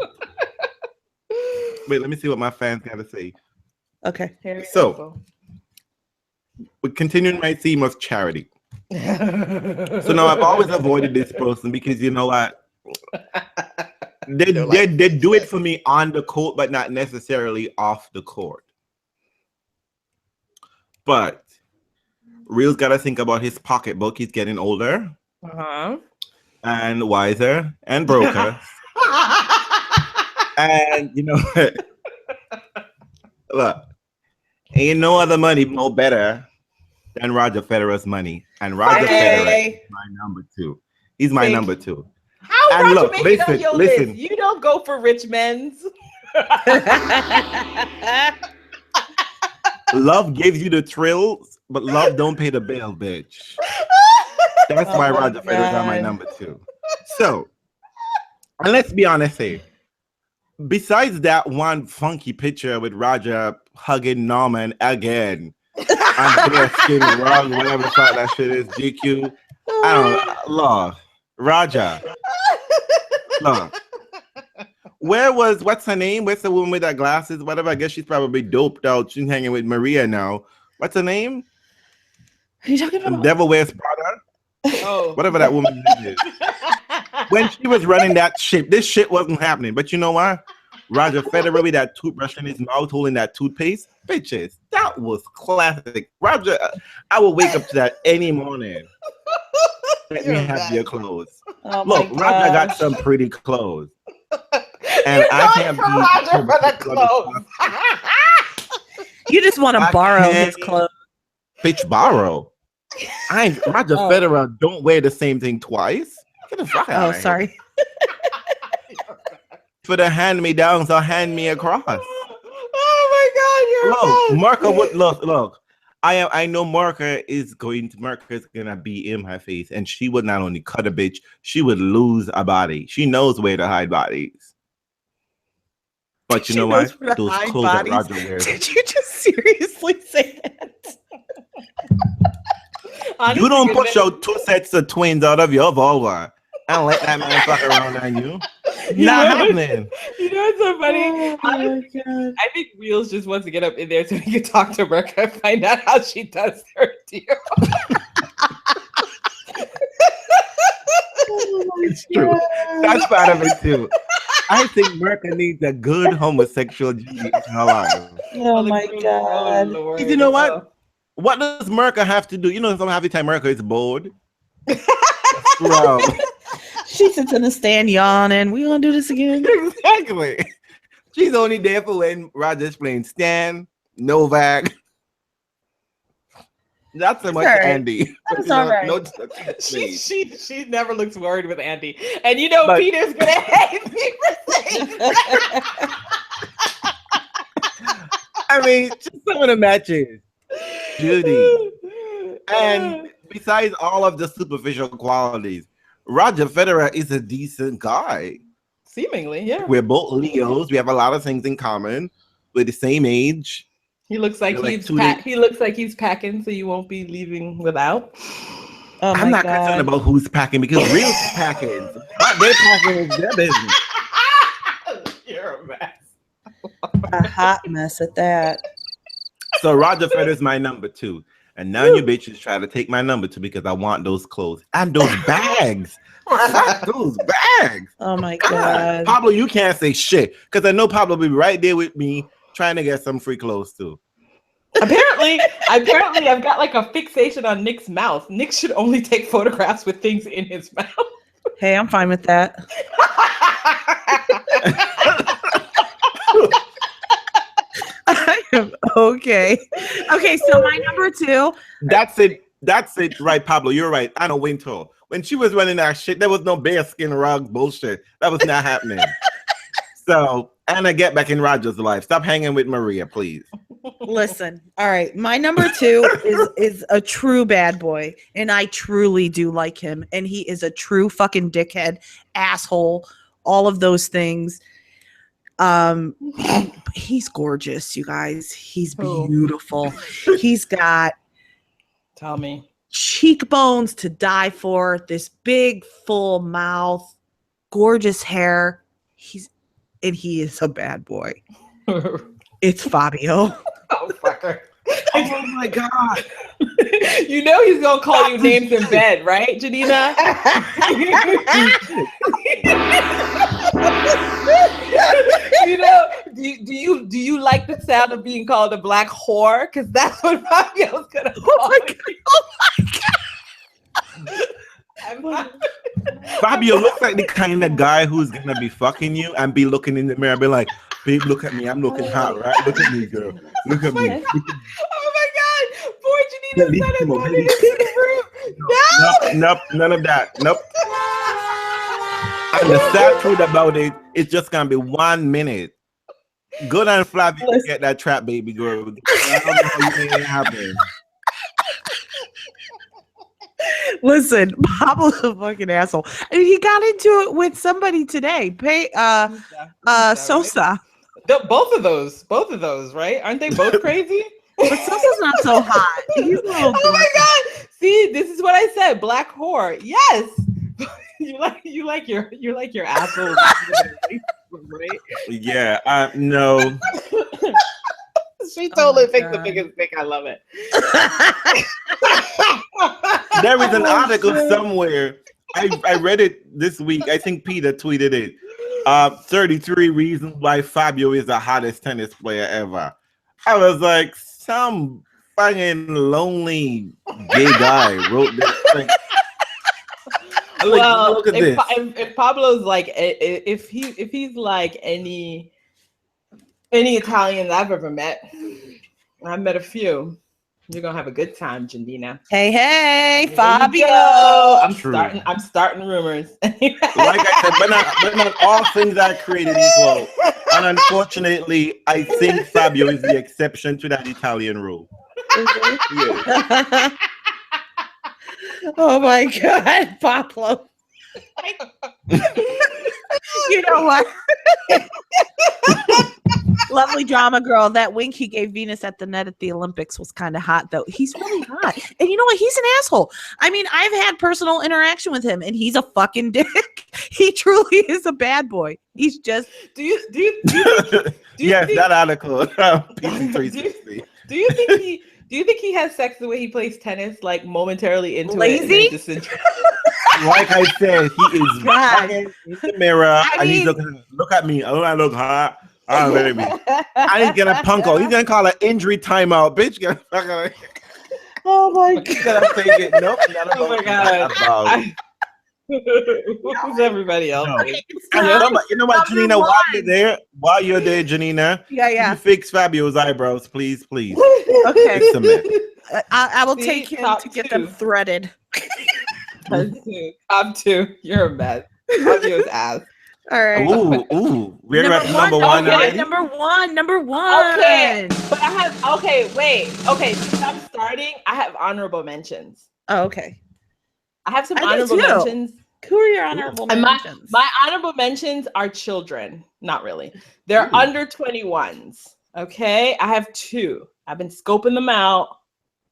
wait, let me see what my fans gotta say. Okay. So we're continuing my theme of charity. So now I've always avoided this person because you know what? They do it for me on the court, but not necessarily off the court. But Realz got to think about his pocketbook. He's getting older and wiser and broker. And you know what? Look, ain't no other money no better than Roger Federer's money. And Roger Federer is my number 2. He's my number 2. How And Roger look, make it on your listen. list? You don't go for rich men's. Love gives you the thrills, but love don't pay the bill, bitch. That's why Roger Federer's on my number 2. So, and let's be honest here. Besides that one funky picture with Roger hugging Norman again, on bare skin rug, whatever the fuck that shit is, GQ. I don't know. Love. Roger. Love. What's her name? What's the woman with that glasses? Whatever. I guess she's probably doped out. She's hanging with Maria now. What's her name? Are you talking about? Devil Wears Prada? Oh. Whatever that woman is. When she was running that ship, this shit wasn't happening. But you know what? Roger Federer with that toothbrush in his mouth holding that toothpaste. Bitches, that was classic. Roger, I will wake up to that any morning. Let me have your clothes. Oh Look, Roger got some pretty clothes. And I can't be Roger for the clothes. You just want to borrow his clothes. Bitch, borrow. Roger Federer don't wear the same thing twice. Get the fuck out of here. Sorry. For the hand-me-downs, I'll hand me across. Oh my God, Look. I know Marker is gonna be in her face, and she would not only cut a bitch, she would lose a body. She knows where to hide bodies. But you know what? Those clothes that Roger wears. Did you just seriously say that? You don't push out 2 sets of twins out of your vulva and let that man fuck around on you. Not happening. You know what's so funny? Oh God. I think Realz just wants to get up in there so he can talk to Merca and find out how she does her deal. It's true. That's part of it too. I think Merca needs a good homosexual G in her life. Oh my God. Lord. You know what? What does Merca have to do? You know, some half the time Merca is bored. Bro. She sits in the stand yawning. We gonna do this again? Exactly. She's only there for when Roger's playing Stan, Novak. Not so much Andy. That's all right. She never looks worried with Andy. And you know Peter's gonna hate me for saying that. I mean, just some of the matches. Judy. And besides all of the superficial qualities, Roger Federer is a decent guy. Seemingly, yeah. We're both Leos. We have a lot of things in common. We're the same age. He looks like he looks like he's packing, so you won't be leaving without. Oh I'm not concerned about who's packing because Realz is packing. What they're packing is their business. You're a mess. A hot mess at that. So Roger Federer's my number 2. And now you bitches try to take my number 2 because I want those clothes and those bags. Fuck those bags. Oh my God. Pablo, you can't say shit because I know Pablo will be right there with me trying to get some free clothes too. Apparently, I've got like a fixation on Nick's mouth. Nick should only take photographs with things in his mouth. Hey, I'm fine with that. I am okay. Okay, so my number 2. That's it. Right, Pablo, you're right. Anna Wintour. When she was running that shit, there was no bearskin rug bullshit. That was not happening. So, Anna, get back in Roger's life. Stop hanging with Maria, please. Listen, all right. My number 2 is a true bad boy, and I truly do like him. And he is a true fucking dickhead, asshole, all of those things. He's gorgeous, you guys. He's beautiful. He's got Tell me. cheekbones to die for, this big full mouth, gorgeous hair. He is a bad boy. It's Fabio. Oh, fucker. Oh my God. You know he's gonna call you names in bed, right, Janina? You know, do you like the sound of being called a black whore? Because that's what Fabio's gonna call you. Oh my God. Fabio looks like the kind of guy who's gonna be fucking you and be looking in the mirror and be like, babe, look at me. I'm looking hot, right? Look at me, girl. Look at me. Oh my God. Poor Janina's son is running into the room. Nope, none of that. Nope. And the sad truth about it, it's just gonna be 1 minute. Go down Flavio and get that trap baby girl. I don't know how you made it happen. Listen, Pablo's a fucking asshole. And he got into it with somebody today. Sosa. Both of those, right? Aren't they both crazy? But Sosa's not so hot. He's a little Oh my God. See, this is what I said. Black whore. Yes. you like your asshole. Right? Yeah, no. She totally thinks the biggest thing. I love it. There is an article somewhere. I read it this week. I think Peter tweeted it. 33 reasons why Fabio is the hottest tennis player ever. I was like, some fucking lonely gay guy wrote this thing. Well, look at this. If Pablo's like, if he's like any Italians I've ever met, I've met a few. You're gonna have a good time, Janina. Hey, Fabio. I'm starting rumors. Like I said, but not all things are created equal. And unfortunately, I think Fabio is the exception to that Italian rule. Yeah. Oh my God, Pablo. You know what? Lovely drama girl. That wink he gave Venus at the net at the Olympics was kind of hot, though. He's really hot. And you know what? He's an asshole. I mean, I've had personal interaction with him, and he's a fucking dick. He truly is a bad boy. He's just. Do you Yes, think, that article. PC360. Do you think he has sex the way he plays tennis, like momentarily into lazy? It? Like I said, he is fucking in the mirror and he's looking. Look at me. Oh, I look hot. Oh, baby. I ain't gonna punko. He's gonna call an injury timeout, bitch. Oh my God. He's gonna take it. Nope. Oh my God. Who's everybody else? No. You know what, Janina? While you're there, Janina. Yeah. You fix Fabio's eyebrows, please. Okay. Fix them in. I will take him to get them threaded. I'm two. You're a mess. Fabio's ass. All right. Ooh. We're at number one. Okay, number one. Okay, but I Okay, wait. Okay, since I'm starting, I have honorable mentions. Oh, okay. I have some I do honorable too. mentions. Who are your honorable And mentions? my honorable mentions are children. Not really. They're Ooh. under 21s. Okay. I have 2. I've been scoping them out.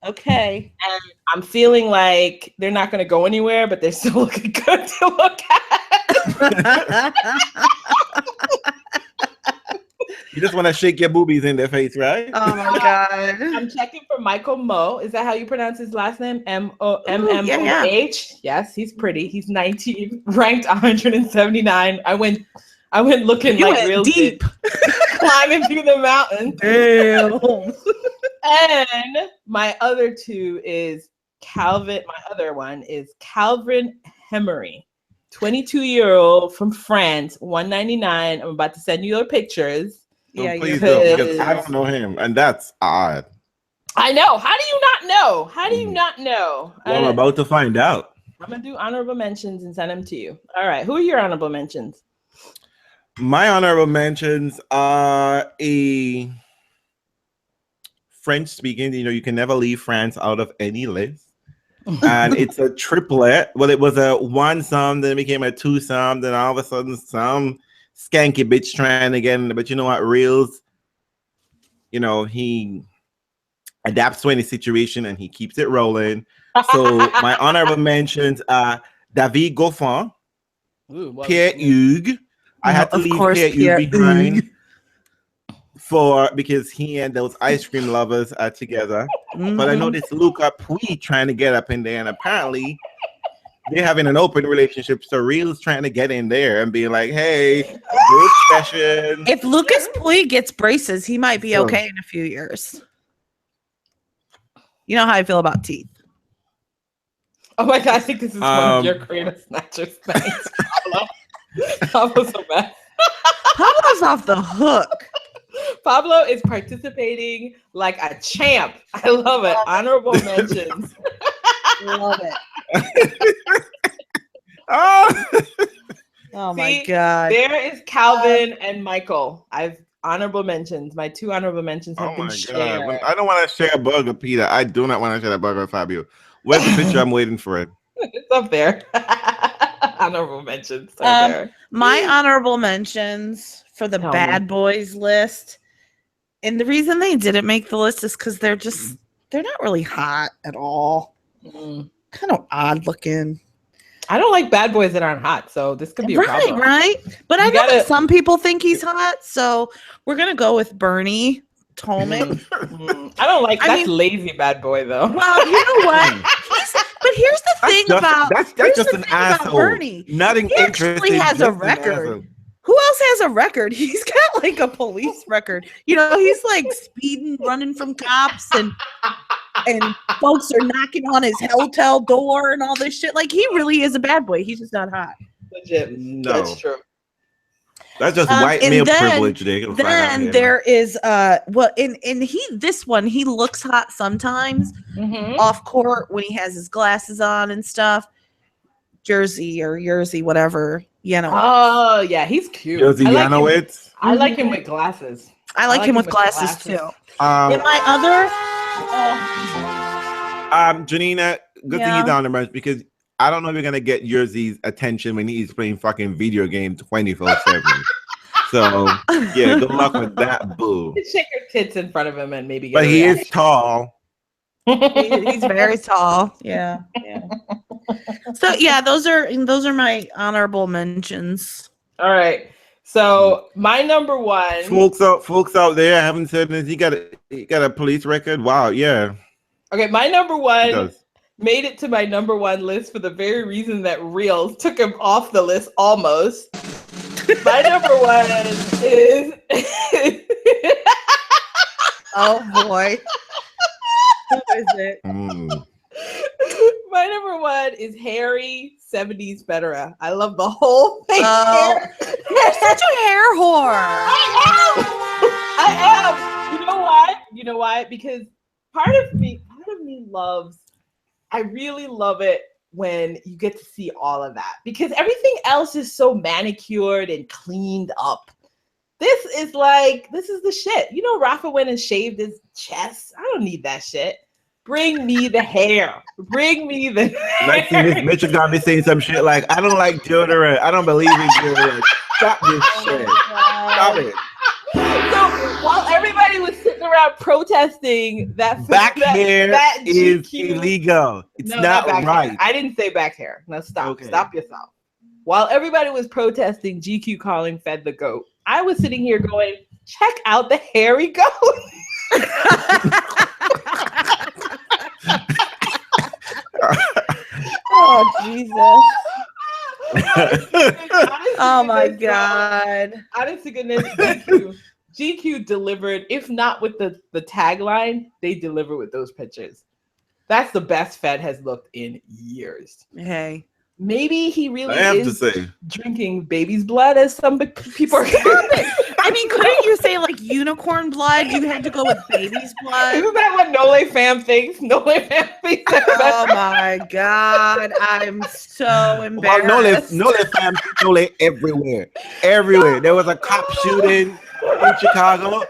Okay. And I'm feeling like they're not going to go anywhere, but they're still looking good to look at. You just want to shake your boobies in their face, right? Oh my god. I'm checking for Michael Moe. Is that how you pronounce his last name? Momoh. Yeah. Yes, he's pretty. He's 19, ranked 179. I went looking You like went real deep. climbing through the mountain. Damn. And my other 2 is Calvin. My other one is Calvin Hemery, 22-year-old from France, 199. I'm about to send you your pictures. Yeah, Please you- don't, because I don't know him, and that's odd. I know. How do you not know? How do you not know? Well, I'm about to find out. I'm gonna do honorable mentions and send them to you. All right. Who are your honorable mentions? My honorable mentions are a French speaking. You can never leave France out of any list. And it's a triplet. Well, it was a 1 sum, then it became a 2 sum, then all of a sudden some skanky bitch trying again. But you know what, Realz, he adapts to any situation and he keeps it rolling. So my honorable mentions are David Goffin, Pierre Hugues. I had to leave Pierre Hugues behind because he and those ice cream lovers are together. But I know this Luca Puig trying to get up in there, and apparently they're having an open relationship. So Real's trying to get in there and be like, "Hey, group session." If Lucas Puig gets braces, he might be So- okay in a few years. You know how I feel about teeth. Oh my god, I think this is one of your creative snatchers things. Pablo's so bad. Pablo's off the hook. Pablo is participating like a champ. I love it. Honorable mentions. Love it. Oh, Oh my See, god. There is Calvin and Michael. I've honorable mentions. My 2 honorable mentions have oh been my shared. God! I don't want to share a burger, Peter. I do not want to share a burger, Fabio. Where's the picture? I'm waiting for it. It's up there. Honorable mentions are there. My honorable mentions for the Tell bad me. boys list, and the reason they didn't make the list is because they're not really hot at all. Kind of odd looking. I don't like bad boys that aren't hot, so this could be a problem. Right. But You I know gotta- that some people think he's hot, so we're gonna go with Bernie Tolman. I don't like I that's mean- lazy bad boy though. Well, you know what? But here's the thing That's here's just the an thing about asshole. Bernie. Nothing He actually interesting. has a just an record. asshole. Who else has a record? He's got like a police record. He's like speeding, running from cops, and folks are knocking on his hotel door and all this shit. Like, he really is a bad boy. He's just not hot. Legit. No. That's true. That's just white and male then- privilege. Then there is he looks hot sometimes off court when he has his glasses on and stuff. Jersey, whatever. Oh yeah, he's cute. Josie I like him. Yanowitz. I like him with glasses. I like him with glasses too. And my other Janina, good thing Yeah. he's on the bench because I don't know if you're gonna get Jersey's attention when he's playing fucking video games 24/7. So yeah, good luck with that, boo. Shake your tits in front of him and maybe get But a he is reaction. tall. he's very tall. Yeah. So yeah, those are my honorable mentions. All right. So my number one. Folks out there haven't said this. He got a police record. Wow, yeah. Okay, my number He one does. made it to my number one list for the very reason that Realz took him off the list almost. My number one is. Oh boy. Who is it? My number one is Harry 70s Federer. I love the whole thing. Oh, you're such a hair whore. I am. You know why? Because part of me loves. I really love it when you get to see all of that because everything else is so manicured and cleaned up. This is the shit. You know, Rafa went and shaved his chest. I don't need that shit. Bring me the hair. Bring me the Next thing is Mitch is gonna be saying some shit like, I don't like deodorant. I don't believe in deodorant. Stop this shit. Stop it. So while everybody was sitting around protesting that Back hair is GQ illegal. It's not back right. hair. I didn't say back hair. Now stop. Okay. Stop yourself. While everybody was protesting GQ calling Fed the goat, I was sitting here going, check out the hairy goat. Oh, Jesus. Oh, my God. God. Honest to goodness, GQ delivered, if not with the tagline, they deliver with those pictures. That's the best Fed has looked in years. Hey. Maybe he really I have is to say, drinking baby's blood, as some people are. I mean, couldn't you say like unicorn blood? You had to go with baby's blood. Isn't that what Nole fam thinks? Nole fam thinks. Oh my God, I'm so embarrassed. Nole fam, Nole everywhere. Everywhere. There was a cop shooting in Chicago.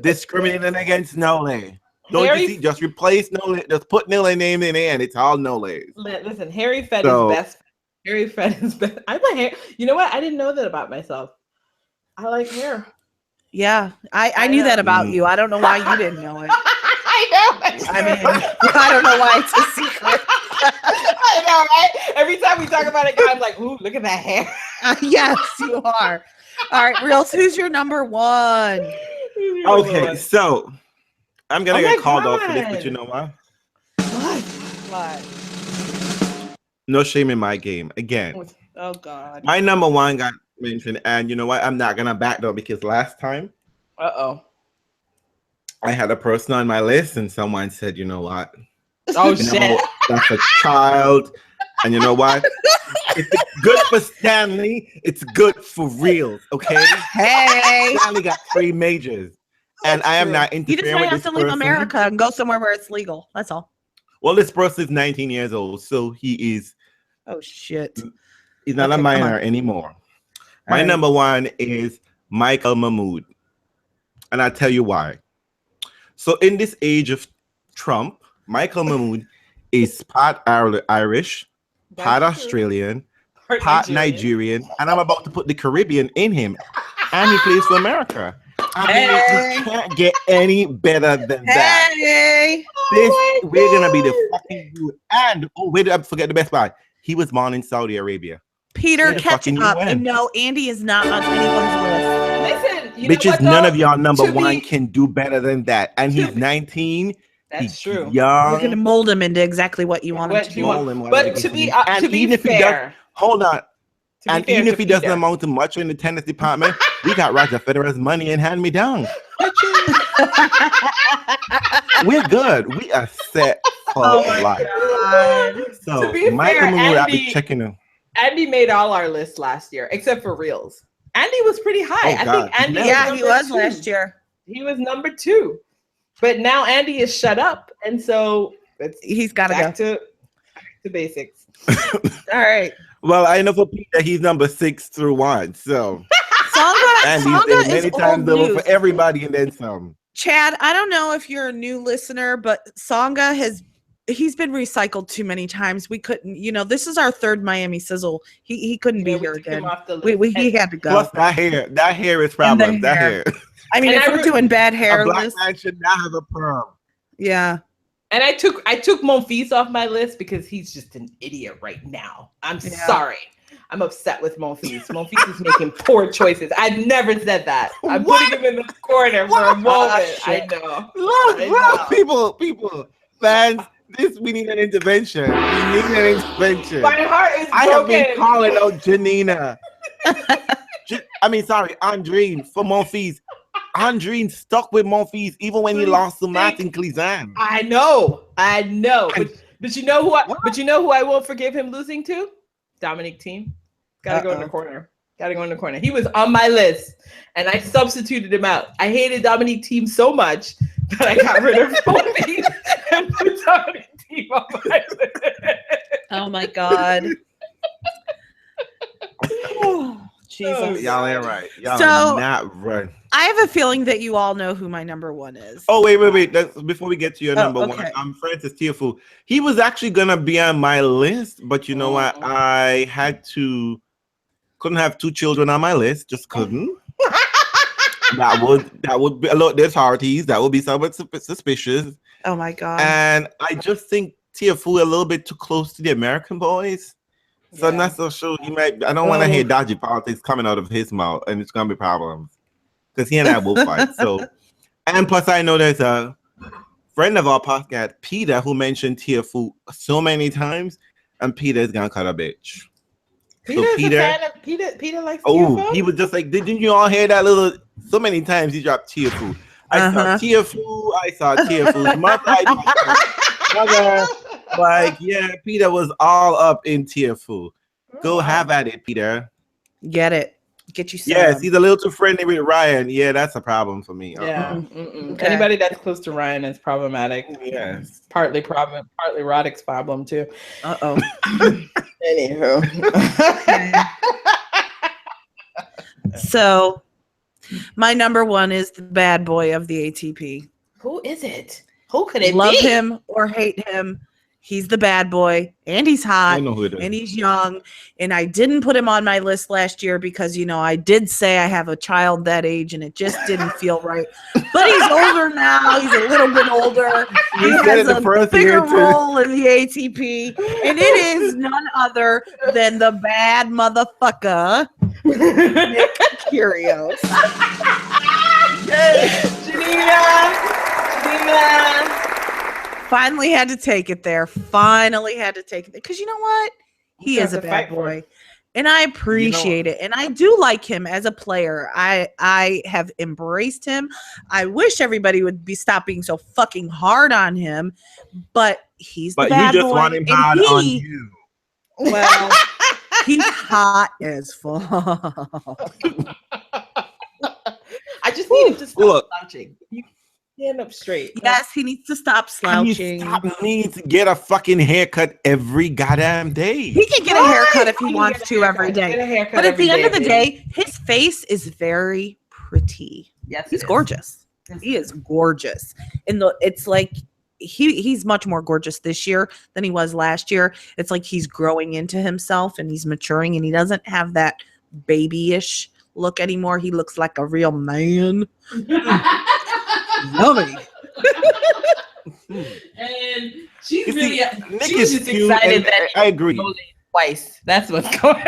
Discriminating against Nole. Don't you see? Just replace Nole. Just put Nole name in there, and it's all Nole. Listen, Harry Fed is best. Harry Fed is best. I like hair. You know what? I didn't know that about myself. I like hair. Yeah, I knew that about you. I don't know why you didn't know it. I know. I mean, I don't know why it's a secret. I know, right? Every time we talk about it, I'm like, ooh, look at that hair. Yes, you are. All right, Realz, who's your number one? Okay, so I'm gonna get called off for this, but you know what? What? No shame in my game. Again. Oh God. My number one got mentioned, and you know what? I'm not gonna back down because last time I had a person on my list and someone said, you know what? Oh shit. That's a child. And you know what? If it's good for Stanley, it's good for Realz, okay? Hey. Stanley got 3 majors. And I am not You interfering just might with have this to leave person. America and go somewhere where it's legal. That's all. Well, this person is 19 years old, so he is. Oh shit. He's not a minor anymore. My number one is Michael Mahmoud. And I'll tell you why. So in this age of Trump, Michael Mahmoud is part Irish, part Australian, part Nigerian, and I'm about to put the Caribbean in him. And he plays for America. I mean, you can't get any better than that. We're gonna be the fucking dude. And wait, I forget the best part. He was born in Saudi Arabia. Peter, catch up. And no, Andy is not on anyone's list. Listen, bitches, none of y'all number one can do better than that. And he's 19. That's true. Young. You're gonna mold him into exactly what you want him to do. But to be fair, hold on. And even if he doesn't amount to much in the tennis department, we got Roger Federer's money and hand me down. We're good. We are set for life. God. So Michael Mahmoud, I'll be checking him. Andy made all our lists last year, except for Realz. Andy was pretty high. I think Andy. Yeah, he was last year. He was number 2, but now Andy is shut up, and so he's got to go to basics. All right. Well, I know for Peter, he's number 6 through 1. So Songa he's many times over for everybody, and then some. Chad, I don't know if you're a new listener, but Songa he's been recycled too many times. We couldn't, this is our 3rd Miami Sizzle. He couldn't be here again. He had to go. Plus that hair is problem. That hair. I mean, if we're doing bad hair, a black man should not have a perm. Yeah. And I took Monfils off my list because he's just an idiot right now. I'm sorry. I'm upset with Monfils. Monfils is making poor choices. I've never said that. I'm putting him in the corner for a moment. I know. Look, people, fans. We need an intervention. We need an intervention. My heart is broken. I have been calling out Janina. Andreen for Monfils. Andreen stuck with Monfils even when he lost to Martin Klizan. I know. But you know who I won't forgive him losing to? Dominic Thiem. Gotta go in the corner. He was on my list and I substituted him out. I hated Dominic Thiem so much that I got rid of Monfils and put Dominic Thiem on my list. Oh my God. Oh, Jesus. Y'all ain't right. Y'all So- are not right. I have a feeling that you all know who my number one is. Oh, wait. Before we get to your number okay. one, I'm Francis Tiafoe. He was actually gonna be on my list, but you know what? I couldn't have two children on my list. Just couldn't. that would be a lot disheartening. That would be somewhat suspicious. Oh my God. And I just think Tiafoe a little bit too close to the American boys. So I'm not so sure he might. I don't want to hear dodgy politics coming out of his mouth, and it's gonna be problems because he and I will fight. So, and plus I know there's a friend of our podcast, Peter, who mentioned Tiafoe so many times, and Peter is gonna cut a bitch. Peter likes Oh, Tiafoe? he was just like, didn't you all hear that little? So many times he dropped Tiafoe. I saw Tiafoe's mother. Like, yeah, Peter was all up in Tiafoe. Go have at it, Peter. Get it. Get you some. Yes, he's a little too friendly with Ryan. Yeah, that's a problem for me. Yeah. Okay. Anybody that's close to Ryan is problematic. Yes. Partly Roddick's problem too. Uh-oh. Anywho. So my number one is the bad boy of the ATP. Who is it? Who could it Love be? him or hate him. He's the bad boy, and he's hot, I know who it is. and he's young. And I didn't put him on my list last year because, you know, I did say I have a child that age, and it just didn't feel right. But he's older now. He's a little bit older. He said it has the a first bigger year, too. role in the ATP, and it is none other than the bad motherfucker, Nick Kyrgios. Janina. Finally had to take it there. Because you know what? He You is a have to bad fight for boy. it. And I appreciate it. And I do like him as a player. I have embraced him. I wish everybody would be stopping so fucking hard on him. But he's the But bad you just boy. want him and hard on you. Well, he's hot as fuck. I just need him to stop Look. slouching. You stand up straight. Yes, he needs to stop slouching. He needs to get a fucking haircut every goddamn day. He can get a haircut if he He can wants get a to every haircut. day. Get a haircut But at every the end of the baby. day, his face is very pretty. Yes, He's it is. gorgeous. Yes, He it is gorgeous. And it's like he's much more gorgeous this year than he was last year. It's like he's growing into himself and he's maturing, and he doesn't have that babyish look anymore. He looks like a real man. Yummy. And she's You really see, Nick she's is just cute, excited and that I agree. twice. That's what's going on.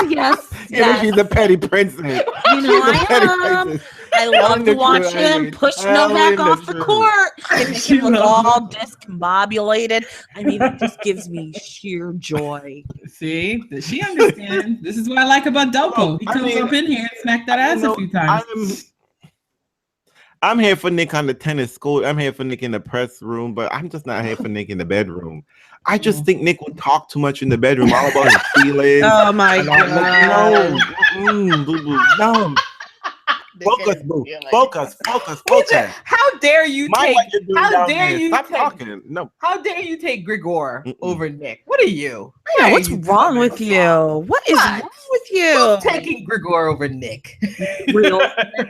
And yes, Yeah, she's a petty princess. you know, She's a petty I am. princess. I love to Telling watch the truth, him Eileen. push Telling Novak the off the truth. court and make She him look loves all discombobulated. I mean, it just gives me sheer joy. See, she understands. This is what I like about Dopo. He I comes mean, up in here and smack that ass a few times. I'm here for Nick on the tennis court. I'm here for Nick in the press room, but I'm just not here for Nick in the bedroom. I just think Nick would talk too much in the bedroom, all about his feelings. Oh my And all- god! no, boo-boo, no. Focus, boo. Focus. How dare you Mind take? what you're doing How down dare there. you Stop take- talking. No. How dare you take Grigor Mm-mm. over Nick? What are you? Yeah, Why what's are you wrong coming with up? you? What is What? wrong with you? Who's taking Grigor over Nick? Real?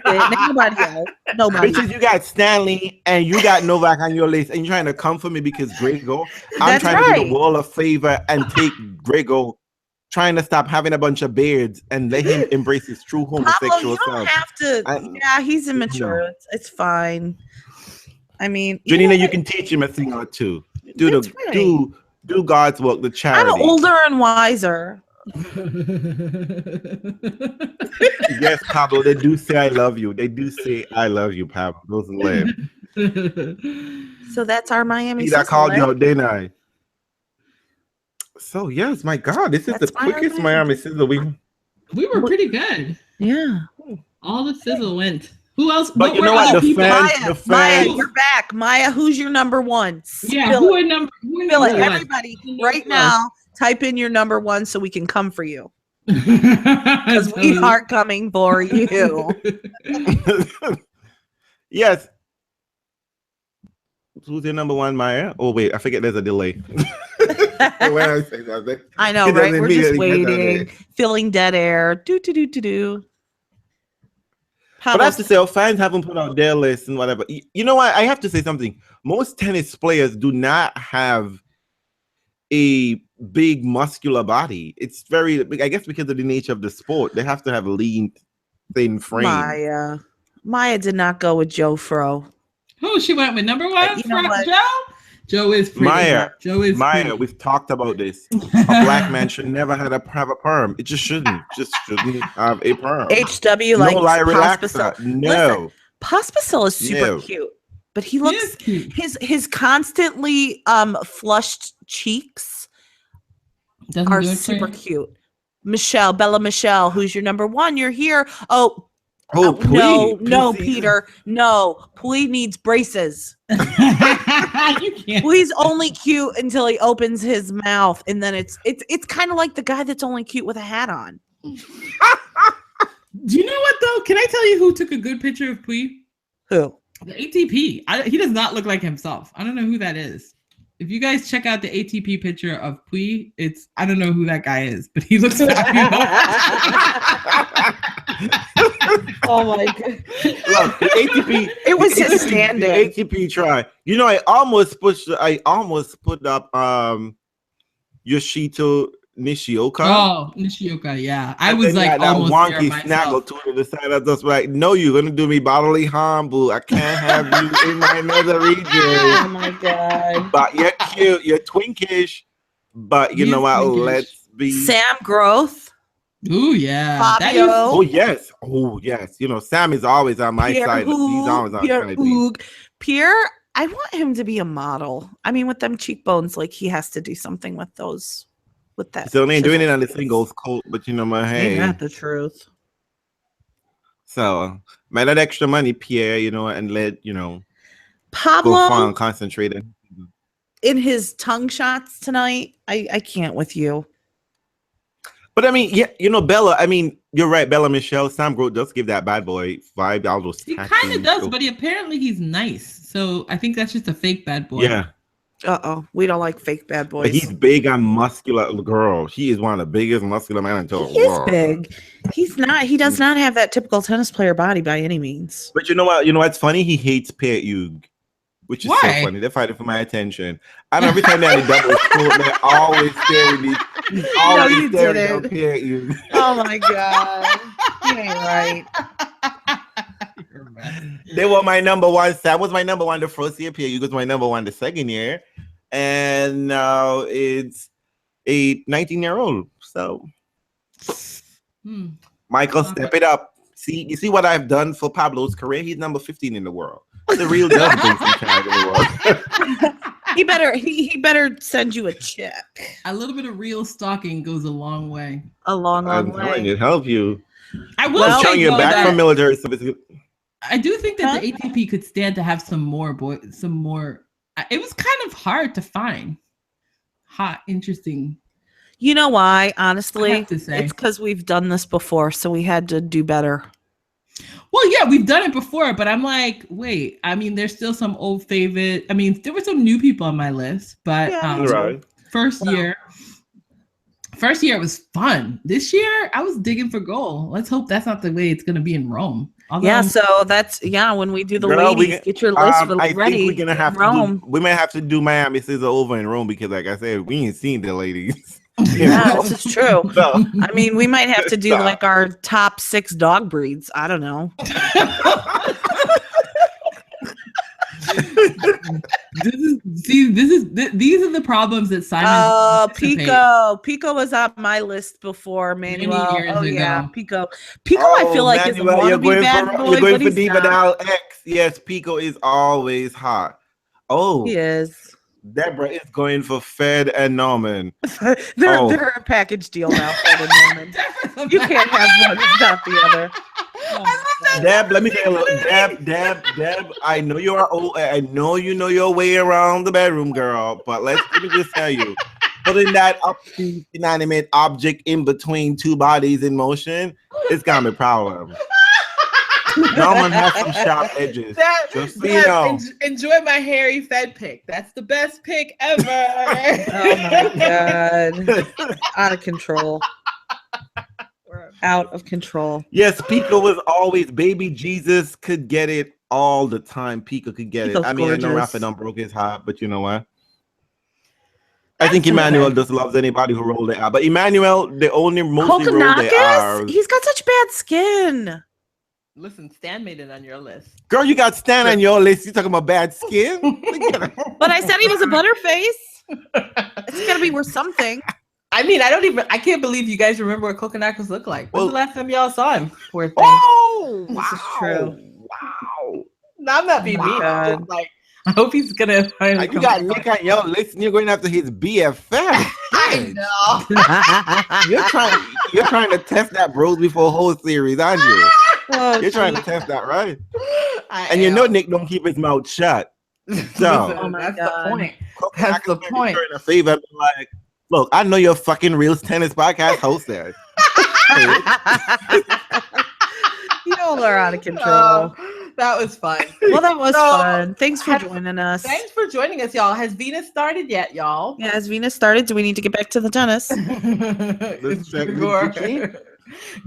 Nobody else. Nobody. Bitches, you got Stanley and you got Novak on your list, and you're trying to come for me because Grego. I'm That's trying to do right. the wall of favor and take Grego, trying to stop having a bunch of beards and let him embrace his true Pablo, homosexual you don't self. have to. I- Yeah, he's immature. It's fine. I mean, Janina, you can teach him a thing or two. That's right. Do God's work, the I'm charity. older and wiser. Yes, Pablo, they do say I love you. They do say I love you, Pablo. Those are lame. So that's our Miami Pete, I Sizzle, called you eh? out, didn't I? So yes, my God, this is That's the quickest Miami Sizzle we. We were pretty good. Yeah. All the sizzle went. Who else? But you were know what? other The people? fans- Maya, fans- you're back. Maya, who's your number one? Yeah, Spill who it. are number? Who are Spill it. number one? Everybody, Number right one. now, type in your number one so we can come for you. Because we are coming for you. Yes. Who's your number one, Maya? Oh wait, I forget there's a delay. when I say something. I know, It right? doesn't We're just immediately get on waiting, it. filling dead air. Do. But I have to say, our fans haven't put out their list and whatever. You know what? I have to say something. Most tennis players do not have a big muscular body. It's very, I guess, because of the nature of the sport. They have to have a lean, thin frame. Maya did not go with Joe Fro. Who she went with number one You know for what? Joe? Joe is pretty. Joe is Maya, pretty. we've talked about this. A black man should never have a perm. It just shouldn't have a perm. HW No like lie Pospisil. relaxer. No. Pospisil is super No. cute, but he He looks is cute. his constantly flushed cheeks Doesn't are do it for super you? cute. Bella Michelle, who's your number one? You're here. Oh, please. No, Peter. No, Pui needs braces. You can't. Pui's only cute until he opens his mouth, and then it's kind of like the guy that's only cute with a hat on. Do you know what though? Can I tell you who took a good picture of Pui? Who? The ATP. He does not look like himself. I don't know who that is. If you guys check out the ATP picture of Pui, I don't know who that guy is, but he looks fabulous. Oh my god! Look, the ATP. It was his The standing. ATP try. You know, I almost put up Yoshito Nishioka. Oh, Nishioka, yeah. I was then like that almost wonky there snaggle myself. to the side. I just like, no, you're gonna do me bodily harm, boo. I can't have you in my nether Oh region. my god! But you're cute, you're twinkish. But you He know is what? twinkish. Let's be. Sam Growth, Ooh, yeah. That Fabio. Oh yes. You know, Sam is always on my side. He's always on my side. Pierre, I want him to be a model. I mean, with them cheekbones, like he has to do something with those. With that. So they ain't doing it on the chisel. singles coat, but you know, my Ain't hey. that the truth? So, man, that extra money, Pierre, you know, and let go Pablo far and concentrate. in his tongue shots tonight. I can't with you. But I mean, yeah, you know, Bella. I mean, you're right, Bella Michelle. Sam Grote does give that bad boy vibe. All those he kind tattoos, of does, so- but apparently he's nice. So I think that's just a fake bad boy. yeah, We don't like fake bad boys. but he's big and muscular. Girl, he is one of the biggest muscular men in the He is world. big. He's not. He does not have that typical tennis player body by any means. But you know what? You know what's funny? He hates Pierre Hughes, which is Why? so funny. They're fighting for my attention. And every time they're in the double sport, they're always staring me. He's always you staring didn't. at Pierre Hughes. Oh my god, you ain't right. They were my number one. Sam was my number one the first year. Pierre Hughes was my number one the second year. And now it's a 19-year-old. So, Michael, step it up. See, you see what I've done for Pablo's career? He's number 15 in the world. The real does bring some pride in the world. He better send you a check. A little bit of real stalking goes a long way. A long I'm telling way. you, help you. I will Well, say Telling you though, back that from military service. I do think that Huh? the ATP could stand to have some more. It was kind of hard to find. Hot, interesting. You know why? I Honestly, have to say. it's because we've done this before, so we had to do better. Well, yeah, we've done it before, but I'm like, wait. I mean, there's still some old favorite. I mean, there were some new people on my list, but Yeah. Right. first year it was fun. This year, I was digging for gold. Let's hope that's not the way it's going to be in Rome. Although, Yeah, so that's when we do the Girl, ladies, get your list I ready. think we're gonna have Rome. to. We may have to do Miami Sizzle over in Rome because, like I said, we ain't seen the ladies. Yeah, this is true. So, I mean, we might have to do like our top 6 dog breeds. I don't know. These are the problems that Simon. Pico was on my list before Manuel. years Oh yeah, ago. Pico. I feel like is a Manuel, you're wannabe going bad for, boy, you're going but for he's Diva not. Doll X. Yes, Pico is always hot. Oh, He is. Deborah is going for Fed and Norman. They're a package deal now. Fred and Norman. You can't have one without the other. Deb, let me tell you a little. Deb. I know you are old. I know you know your way around the bedroom, girl. But let me just tell you, putting that inanimate object in between two bodies in motion, it's gonna be a problem. Norman has some sharp edges. Just so you know. Enjoy my hairy Fed pick. That's the best pick ever. Oh my god. Out of control. Out of control. Yes, Pico was always baby Jesus could get it all the time. Pico could get Pico's it. I mean, gorgeous. I know Rafa done broke his heart, but you know what? I think Emmanuel just loves anybody who rolled their R. But Emmanuel, they only mostly roll their R's. He's got such bad skin. Listen, Stan made it on your list. Girl, you got Stan on your list. You talking about bad skin? But I said he was a butterface. It's gotta be worth something. I mean, I can't believe you guys remember what Kokonakis looked like. When's the last time y'all saw him? Poor thing. Oh, wow. This is true. Wow. No, I'm not being mean. I'm just like, I hope he's gonna finally You got Nick on your list and you're going after his BFF. I know. You're trying to test that bros before whole series, aren't you? Oh, You're trying to test that, right? I You am. know Nick don't keep his mouth shut. So Listen, Oh my that's God. the point. Kokonakis That's the might be point. doing a favor, like, look, I know you're fucking Realz Tennis Podcast host there. You all are out of control. That was fun. Well, that was So, fun. Thanks for joining us. Thanks for joining us, y'all. Has Venus started yet, y'all? Yeah, as Venus started, do we need to get back to the tennis? It's check Grigor.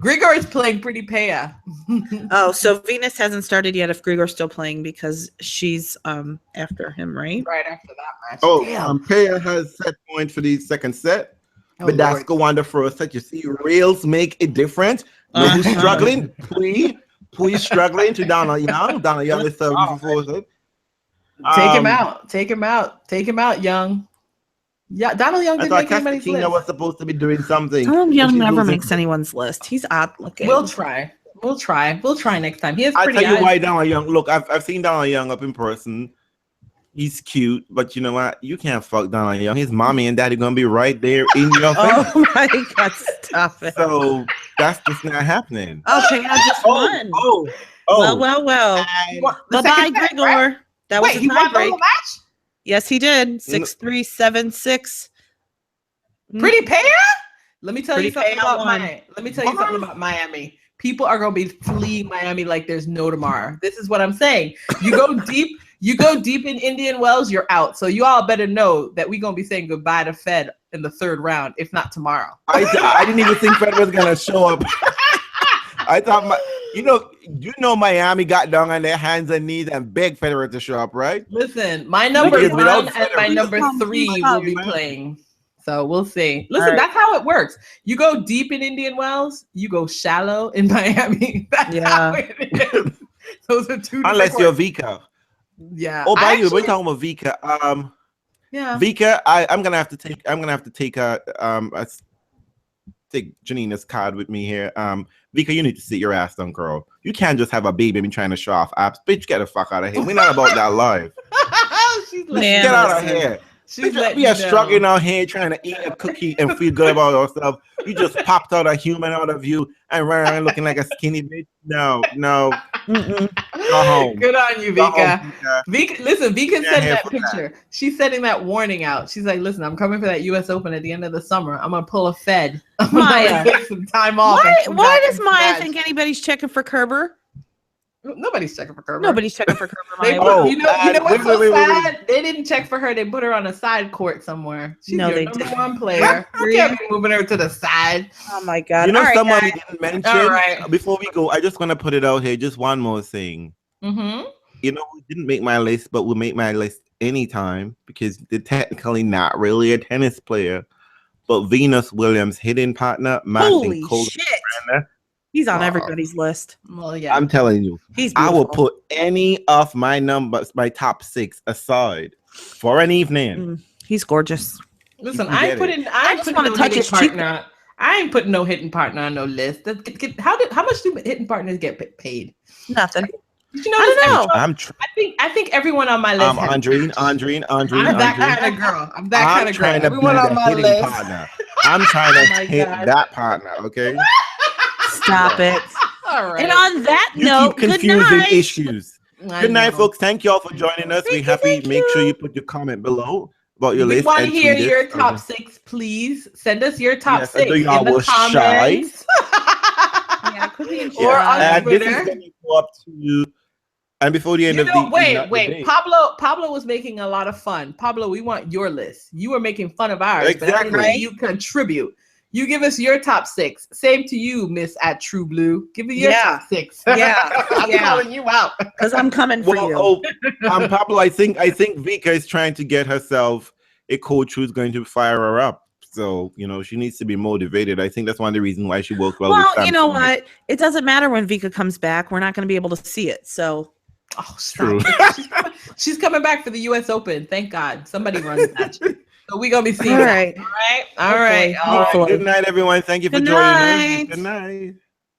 Grigor is playing pretty paya. Oh, so Venus hasn't started yet if Grigor's still playing because she's after him, right? Right after that match. Oh, Damn. Paya has set point for the second set. Oh, But that's Lord. go on the first set. You see, Realz make it different. Know who's struggling? Please struggling to Donald Young. Donald Young is serving for four set. Take him out. Take him out. Take him out, Young. Yeah, Donald Young I didn't thought make anybody's Castatina list. was supposed to be doing something. Oh, but Young she's never losing. makes anyone's list. He's odd looking. We'll try. We'll try. We'll try next time. He has I pretty tell you eyes. why Donald Young. Look, I've seen Donald Young up in person. He's cute, but you know what? You can't fuck Donald Young. His mommy and daddy gonna be right there in your face. Oh my God, stop it. So that's just not happening. Okay, I just won. Well. And What, the Bye-bye, second set, Grigor. right? That was Wait, a he won the tie whole break. match? Yes, he did. 6-3, 7-6. Pretty Paya? Let me tell you Pretty something Paya about won. something about Miami. People are gonna be fleeing Miami like there's no tomorrow. This is what I'm saying. You go deep in Indian Wells, you're out. So you all better know that we're gonna be saying goodbye to Fed in the third round, if not tomorrow. I didn't even think Fed was gonna show up. I thought you know Miami got down on their hands and knees and begged Federer to show up, right? Listen, my number Because without 1 and my Federer, number 3 will be man. playing. So we'll see. Listen, right. that's how it works. You go deep in Indian Wells, you go shallow in Miami. That's how it is. Those are two Unless different you're words. Vika. Yeah. Oh, by I the way, we're actually- talking about Vika. Yeah. Vika, I'm gonna have to take take Janina's card with me here. Vika, you need to sit your ass down, girl. You can't just have a baby and be trying to show off apps. Bitch, get the fuck out of here. We're not about that life. She's Man, Get out of listen. here. She's We are struggling out here trying to eat a cookie and feel good about ourselves. You just popped out a human out of you and ran around looking like a skinny bitch. No. Mm-mm. Go home. Good on you, Go Vika. home, Vika. Vika Yeah, sent here that for picture. She's sending that warning out. She's like, listen, I'm coming for that US Open at the end of the summer. I'm gonna pull a Fed. I'm Maya. gonna take some time off. and come Why back does and Maya smash. think anybody's checking for Kerber? Nobody's checking for Kerber? Nobody's checking for Kerber. They Maya. put, Oh, you know what's wait, so wait. sad? They didn't check for her. They put her on a side court somewhere. She's No, your they number didn't. 1 player. You can't be moving her to the side. Oh my God. You know, All right, someone we guys. didn't mention. All right. Before we go, I just want to put it out here. Just one more thing. Mm-hmm. You know, we didn't make my list, but we'll make my list anytime because they're technically not really a tennis player. But Venus Williams' hitting partner, Holy Martin Cole. shit. He's on everybody's list. Well, yeah. I'm telling you, He's I beautiful. will put any of my numbers, my top 6 aside for an evening. He's gorgeous. Listen, You I get ain't putting. I ain't just putting wanna no touch hitting his cheek. partner. I ain't putting no hitting partner on no list. How much do hitting partners get paid? Nothing. Did you know I this? don't know. I think everyone on my list. has- Andreen. I'm that kind of girl. I'm that kind of girl. trying to be Everyone on the my hitting list. partner. I'm trying Oh my to hit God. that partner, okay? Stop it. All right. And on that You note, keep good confusing night. issues. Good night, folks. Thank you all for joining us. We're happy. Thank Make sure you. you put your comment below about your We list. want to and hear tweet your it. top 6, please. Send us your top Yes, I 6 know y'all in the was shy. comments. Yeah, it could be in Or on July. And this is Twitter. going to go up to, and before the end of the Wait. day. Pablo was making a lot of fun. Pablo, we want your list. You were making fun of ours, but I didn't Exactly. see you contribute. You give us your top 6. Same to you, Miss at True Blue. Give me your top 6. Yeah. I'm calling you out. Because I'm coming for you. Pablo, I think Vika is trying to get herself a coach who's going to fire her up. So, she needs to be motivated. I think that's one of the reasons why she worked well with Well, Sam you know Smith. what? It doesn't matter when Vika comes back. We're not going to be able to see it. So, True. She's coming back for the U.S. Open. Thank God. Somebody runs that. So we're going to be seeing all that. right. All right. Good night, everyone. Thank you for Good joining night. us. Good night.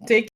Take